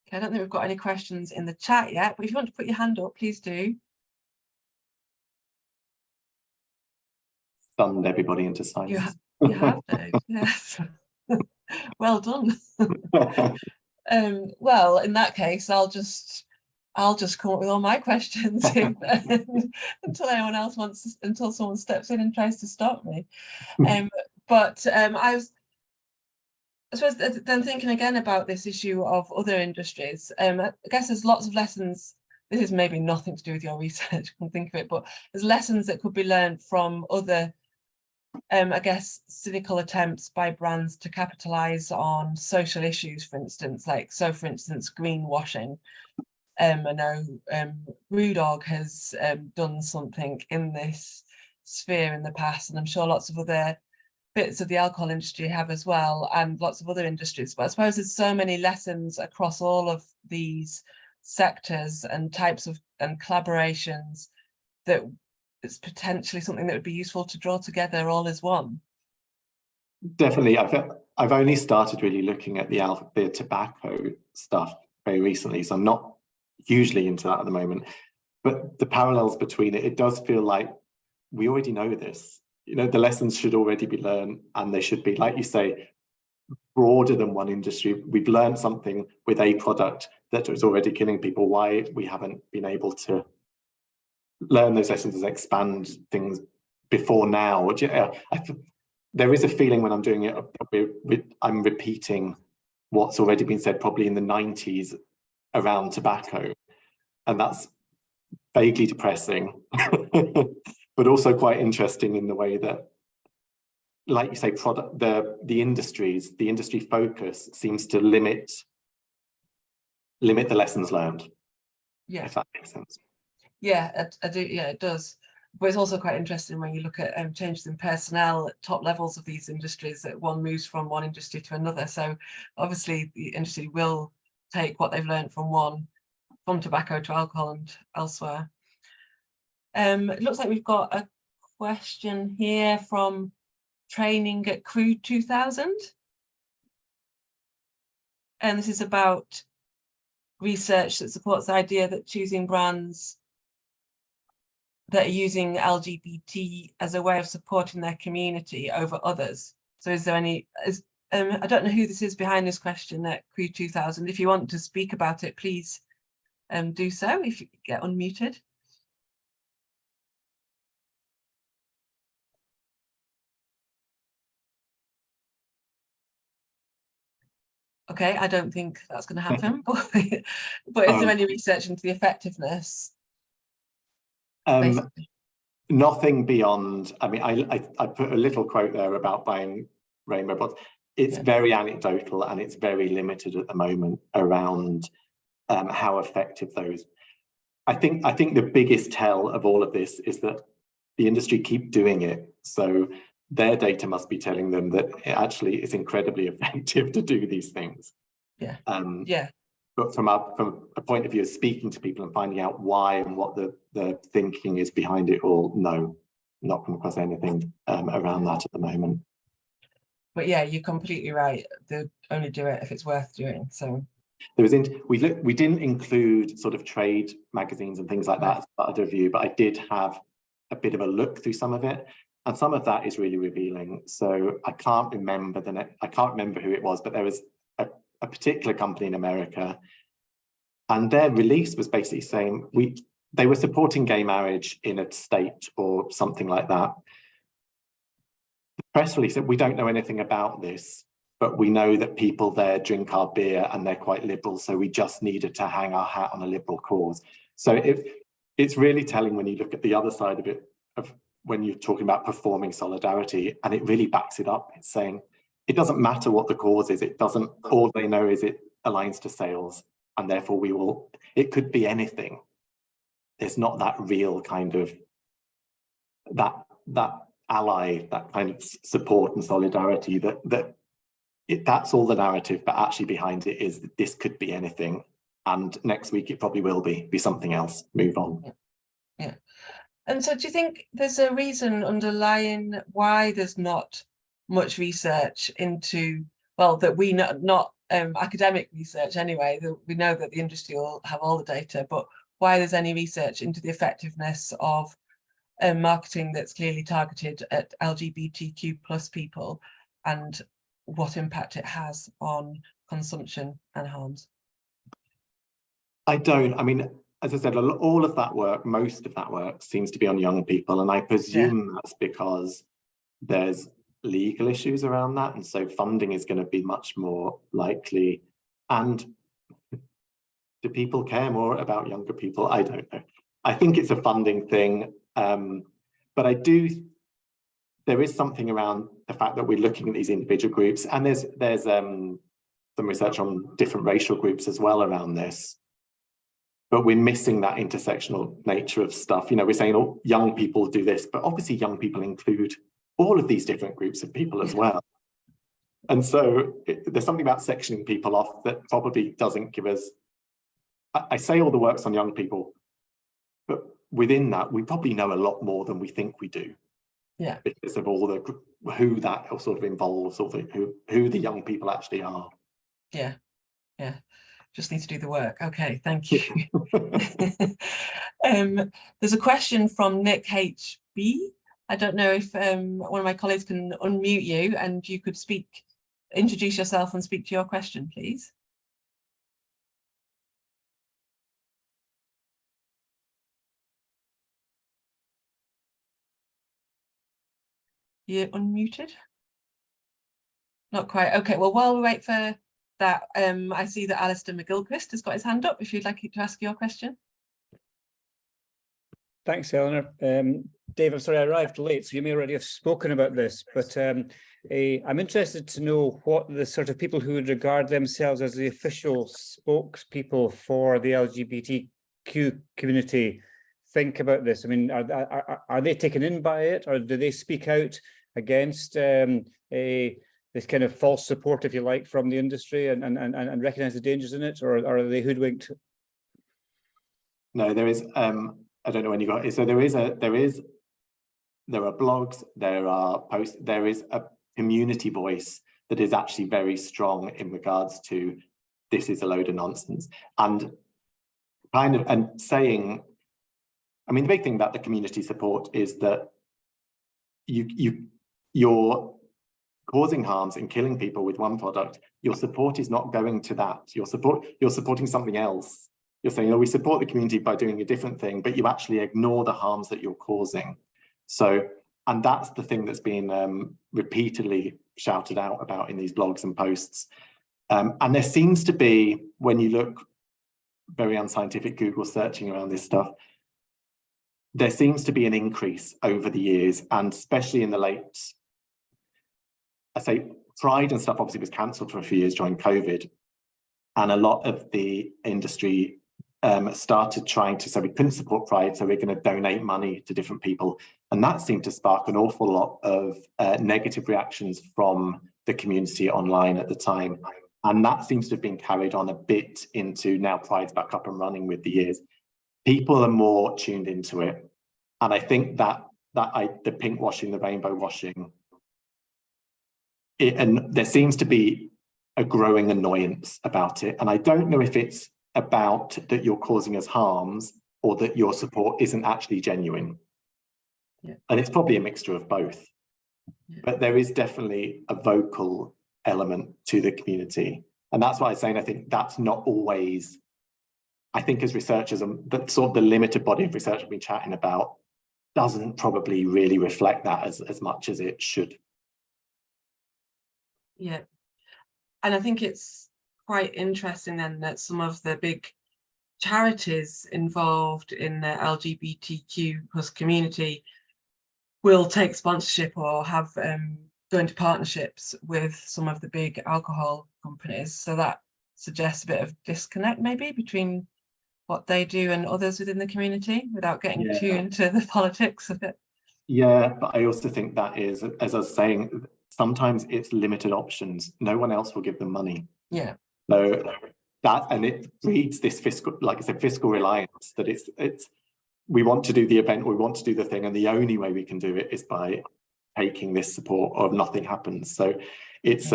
Okay, I don't think we've got any questions in the chat yet, but if you want to put your hand up, please do. Stunned everybody into silence. You have, Dave. Yes. Well done. Well, in that case, I'll just come up with all my questions until anyone else until someone steps in and tries to stop me. I suppose then thinking again about this issue of other industries, I guess there's lots of lessons. This is maybe nothing to do with your research, I can think of it, but there's lessons that could be learned from other, I guess, cynical attempts by brands to capitalize on social issues, for instance, for instance, greenwashing. I know Brewdog has done something in this sphere in the past, and I'm sure lots of other bits of the alcohol industry have as well, and lots of other industries. But I suppose there's so many lessons across all of these sectors and types of collaborations that it's potentially something that would be useful to draw together all as one. Definitely. I've only started really looking at the tobacco stuff very recently, so I'm not hugely into that at the moment. But the parallels between it does feel like we already know this. The lessons should already be learned, and they should be, like you say, broader than one industry. We've learned something with a product that is already killing people. Why we haven't been able to learn those lessons and expand things before now. There is a feeling when I'm doing it, I'm repeating what's already been said probably in the 90s around tobacco, and that's vaguely depressing, but also quite interesting in the way that, like you say, the industry focus seems to limit the lessons learned. Yeah, if that makes sense. Yeah, I do. Yeah, it does. But it's also quite interesting when you look at changes in personnel at top levels of these industries, that one moves from one industry to another. So obviously the industry will take what they've learned from tobacco to alcohol and elsewhere. It looks like we've got a question here from training at Crew 2000. And this is about research that supports the idea that choosing brands that are using LGBT as a way of supporting their community over others. So is there any, I don't know who this is behind this question at Crew 2000. If you want to speak about it, please do so if you get unmuted. Okay, I don't think that's going to happen, but is there any research into the effectiveness? Nothing beyond, I mean, I put a little quote there about buying rainbow bottles. It's very anecdotal and it's very limited at the moment around how effective those. I think the biggest tell of all of this is that the industry keep doing it. So their data must be telling them that it actually is incredibly effective to do these things. Yeah. But from a point of view of speaking to people and finding out why and what the thinking is behind it all, no, not come across anything around that at the moment. But yeah, you're completely right. They only do it if it's worth doing. So there was we didn't include sort of trade magazines and things like that as part of the review, but I did have a bit of a look through some of it, and some of that is really revealing. So I can't remember who it was, but there was a particular company in America, and their release was basically saying they were supporting gay marriage in a state or something like that. The press release said, we don't know anything about this, but we know that people there drink our beer and they're quite liberal, so we just needed to hang our hat on a liberal cause. So it's really telling when you look at the other side of it, of when you're talking about performing solidarity, and it really backs it up. It's saying, it doesn't matter what the cause is. All they know is it aligns to sales, and therefore it could be anything. There's not that real kind of that ally, that kind of support and solidarity that's all the narrative, but actually behind it is that this could be anything. And next week it probably will be something else, move on. Yeah. And so do you think there's a reason underlying why there's not much research into, well, that we not academic research anyway, that we know that the industry will have all the data, but why there's any research into the effectiveness of marketing that's clearly targeted at LGBTQ plus people and what impact it has on consumption and harms? I mean, as I said, all of that work, most of that work seems to be on young people, and I presume that's because there's legal issues around that, and so funding is going to be much more likely. And do people care more about younger people? I don't know. I think it's a funding thing, but there is something around the fact that we're looking at these individual groups, and there's some research on different racial groups as well around this. But we're missing that intersectional nature of stuff. You know, we're saying, oh, young people do this, but obviously young people include all of these different groups of people as well. And so there's something about sectioning people off that probably doesn't give us, I say all the work's on young people, but within that, we probably know a lot more than we think we do. Yeah. Because of all who that sort of involves, or who the young people actually are. Yeah. Just need to do the work. Okay, thank you. There's a question from Nick HB. I don't know if one of my colleagues can unmute you and you could introduce yourself and speak to your question, please. You're unmuted. Not quite. Okay, well, while we wait for that, I see that Alistair McGilchrist has got his hand up if you'd like to ask your question. Thanks, Eleanor. Dave, I'm sorry I arrived late, so you may already have spoken about this, but I'm interested to know what the sort of people who would regard themselves as the official spokespeople for the LGBTQ community think about this. I mean, are they taken in by it, or do they speak out against this kind of false support, if you like, from the industry and recognise the dangers in it, or are they hoodwinked? No, there is. I don't know when you got it. So there are blogs, there are posts, there is a community voice that is actually very strong in regards to this is a load of nonsense, and saying, I mean, the big thing about the community support is that you're causing harms and killing people with one product. Your support is not going to that. You're supporting something else. You're saying, oh, we support the community by doing a different thing, but you actually ignore the harms that you're causing. So, and that's the thing that's been repeatedly shouted out about in these blogs and posts. And there seems to be, when you look very unscientific Google searching around this stuff, there seems to be an increase over the years, and especially in the late, I say Pride and stuff obviously was cancelled for a few years during COVID. And a lot of the industry started trying to, so we couldn't support Pride, so we're going to donate money to different people. And that seemed to spark an awful lot of negative reactions from the community online at the time. And that seems to have been carried on a bit into now Pride's back up and running with the years. People are more tuned into it. And I think that the pink washing, the rainbow washing, and there seems to be a growing annoyance about it. And I don't know if it's about that you're causing us harms or that your support isn't actually genuine. Yeah. And it's probably a mixture of both. Yeah. But there is definitely a vocal element to the community. And that's why I'm saying, I think that's not always, I think as researchers, that sort of the limited body of research we've been chatting about doesn't probably really reflect that as much as it should. Yeah. And I think it's quite interesting then that some of the big charities involved in the LGBTQ plus community will take sponsorship or have go into partnerships with some of the big alcohol companies. So that suggests a bit of disconnect maybe between what they do and others within the community without getting too into the politics of it. Yeah, but I also think that is, as I was saying, sometimes it's limited options. No one else will give them money. Yeah. So that, and it breeds this fiscal, like I said, fiscal reliance, that it's we want to do the event, we want to do the thing, and the only way we can do it is by taking this support or nothing happens. So it's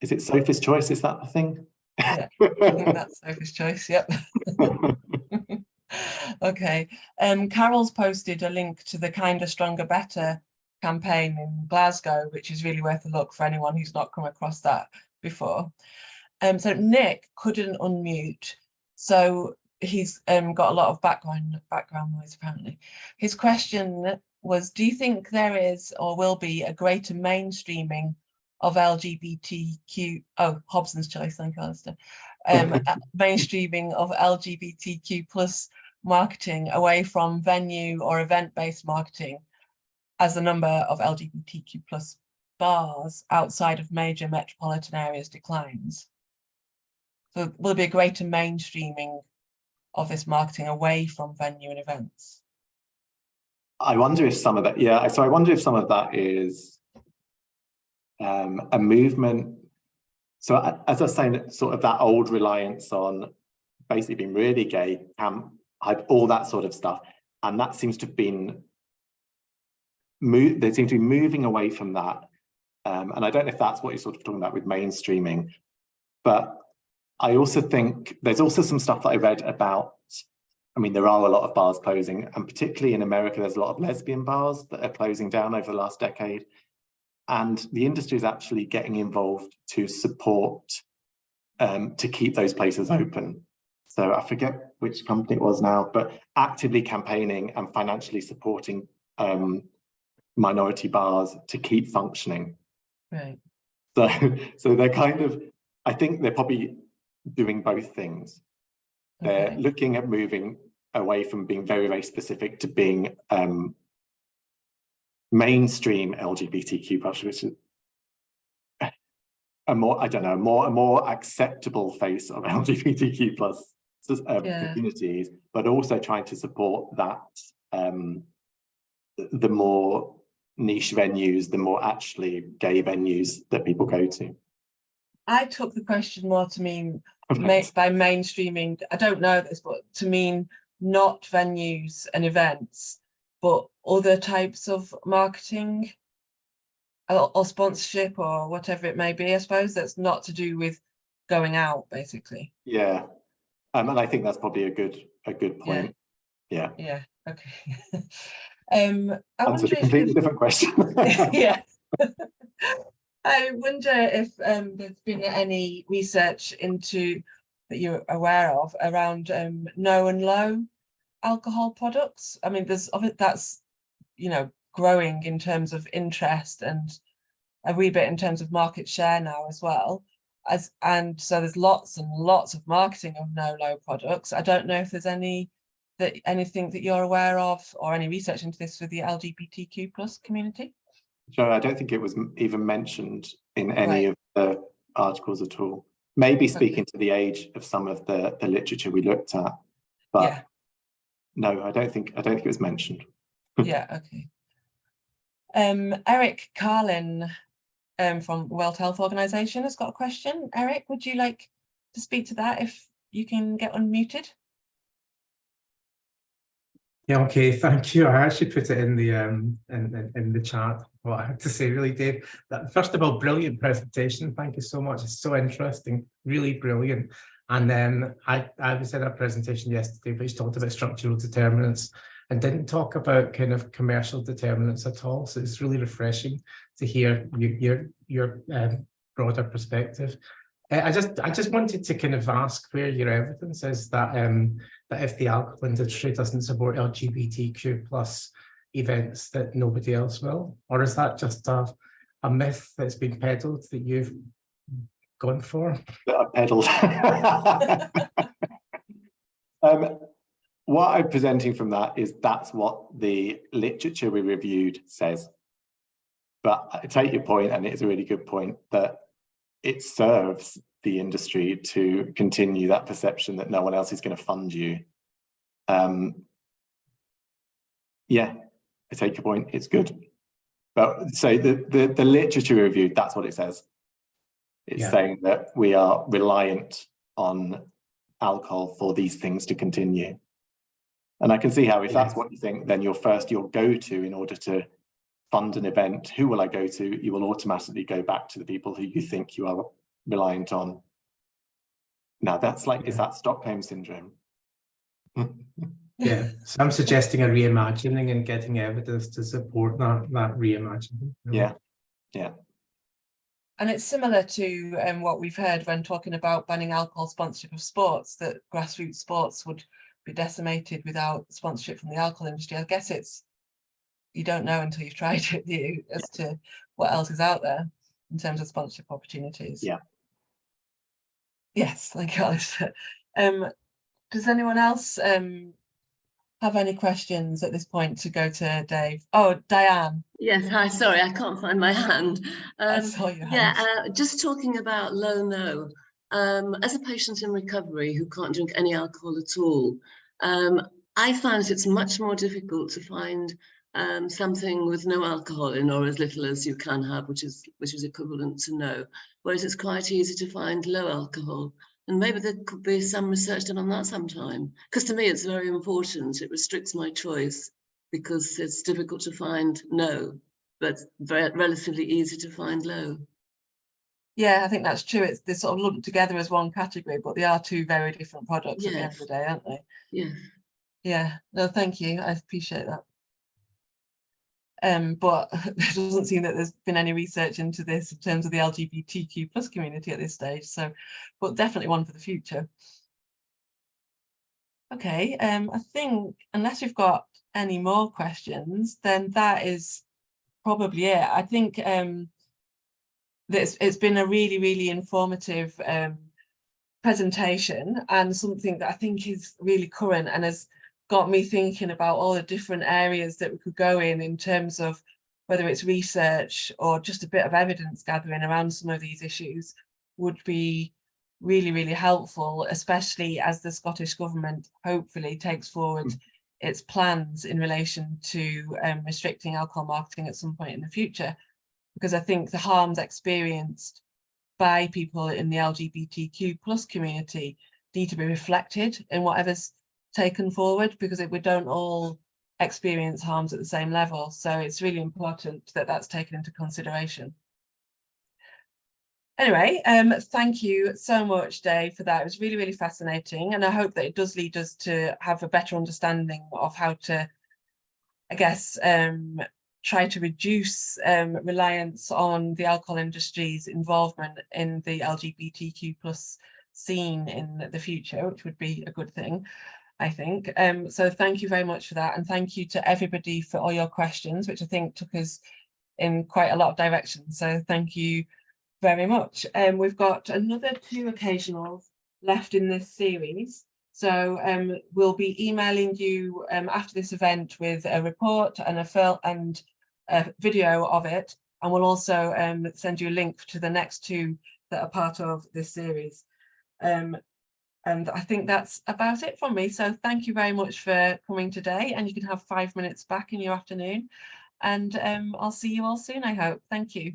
is it Sophie's choice? Is that the thing? Yeah, I think that's Sophie's choice. Yep. Okay. Carol's posted a link to the Kinder, Stronger, Better campaign in Glasgow, which is really worth a look for anyone who's not come across that before. So Nick couldn't unmute, so he's got a lot of background noise apparently. His question was, do you think there is or will be a greater mainstreaming of LGBTQ, Hobson's choice, thank you, Alistair, mainstreaming of LGBTQ plus marketing away from venue or event-based marketing as the number of LGBTQ plus bars outside of major metropolitan areas declines? So will there be a greater mainstreaming of this marketing away from venue and events? I wonder if some of that, so I wonder if some of that is a movement. So as I was saying, sort of that old reliance on basically being really gay, all that sort of stuff. And that seems to have been, they seem to be moving away from that. And I don't know if that's what you're sort of talking about with mainstreaming, but I also think there's also some stuff that I read about, I mean, there are a lot of bars closing, and particularly in America, there's a lot of lesbian bars that are closing down over the last decade. And the industry is actually getting involved to support, to keep those places open. So I forget which company it was now, but actively campaigning and financially supporting minority bars to keep functioning. Right. So they're kind of, I think they're probably doing both things. They're Okay. looking at moving away from being very, very specific to being mainstream LGBTQ+, which is a more, I don't know, a more acceptable face of LGBTQ+ communities, but also trying to support that the more niche venues, the more actually gay venues that people go to. I took the question more to mean Right. by mainstreaming, I don't know this, but to mean not venues and events, but other types of marketing or sponsorship or whatever it may be, I suppose, that's not to do with going out, basically. Yeah. And I think that's probably a good point. Yeah. Yeah. Okay. I Answered wonder a completely if different question. yeah. I wonder if there's been any research into that you're aware of around no and low alcohol products. I mean, there's of it that's, you know, growing in terms of interest and a wee bit in terms of market share now as well. And so there's lots and lots of marketing of no low products. I don't know if there's anything that you're aware of or any research into this for the LGBTQ+ community. Joe, I don't think it was even mentioned in any Right. of the articles at all. Maybe speaking to the age of some of the literature we looked at, but Yeah. no, I don't think it was mentioned. Yeah. Okay. Eric Carlin from World Health Organization has got a question. Eric, would you like to speak to that if you can get unmuted? Yeah, okay, thank you. I actually put it in the chat, what I had to say, really, Dave. First of all, brilliant presentation. Thank you so much. It's so interesting, really brilliant. And then I was in a presentation yesterday which talked about structural determinants and didn't talk about kind of commercial determinants at all. So it's really refreshing to hear your broader perspective. I just wanted to kind of ask where your evidence is that that if the alcohol industry doesn't support LGBTQ+ events, that nobody else will, or is that just a myth that's been peddled that you've gone for? Peddled. What I'm presenting from that is that's what the literature we reviewed says. But I take your point, and it's a really good point, that it serves the industry to continue that perception that no one else is going to fund you. Yeah, I take your point, it's good. But so the literature review, that's what it says. It's saying that we are reliant on alcohol for these things to continue. And I can see how if that's what you think, then your go-to in order to fund an event, who will I go to? You will automatically go back to the people who you think you are reliant on. Now that's like, is that Stockholm syndrome? Yeah, so I'm suggesting a reimagining and getting evidence to support that reimagining. Yeah. And it's similar to what we've heard when talking about banning alcohol sponsorship of sports, that grassroots sports would be decimated without sponsorship from the alcohol industry. I guess you don't know until you've tried it, do you, as to what else is out there in terms of sponsorship opportunities. Yeah. Yes, thank you, Alistair. Does anyone else have any questions at this point to go to Dave? Oh, Diane. Yes, hi, sorry, I can't find my hand. I saw your hand. Yeah, just talking about low no. As a patient in recovery who can't drink any alcohol at all, I find it's much more difficult to find something with no alcohol in, or as little as you can have, which is equivalent to no, whereas it's quite easy to find low alcohol. And maybe there could be some research done on that sometime, because to me it's very important. It restricts my choice because it's difficult to find no, but relatively easy to find low. Yeah, I think that's true. They're sort of lumped together as one category, but they are two very different products at the end of the day, aren't they? Yeah. Yeah, no, thank you. I appreciate that. But there doesn't seem that there's been any research into this in terms of the LGBTQ+ community at this stage. So, but definitely one for the future. Okay, I think unless we've got any more questions, then that is probably it. I think it's been a really, really informative presentation, and something that I think is really current and has got me thinking about all the different areas that we could go in terms of whether it's research or just a bit of evidence gathering around some of these issues would be really, really helpful, especially as the Scottish Government hopefully takes forward its plans in relation to restricting alcohol marketing at some point in the future. Because I think the harms experienced by people in the LGBTQ plus community need to be reflected in whatever's taken forward, because we don't all experience harms at the same level. So it's really important that that's taken into consideration. Anyway, thank you so much, Dave, for that. It was really, really fascinating. And I hope that it does lead us to have a better understanding of how to, I guess, try to reduce reliance on the alcohol industry's involvement in the LGBTQ plus scene in the future, which would be a good thing, I think. So thank you very much for that. And thank you to everybody for all your questions, which I think took us in quite a lot of directions. So thank you very much. We've got another 2 occasionals left in this series. So we'll be emailing you after this event with a report and a video of it, and we'll also send you a link to the next 2 that are part of this series. And I think that's about it from me. So thank you very much for coming today, and you can have 5 minutes back in your afternoon, and I'll see you all soon, I hope. Thank you.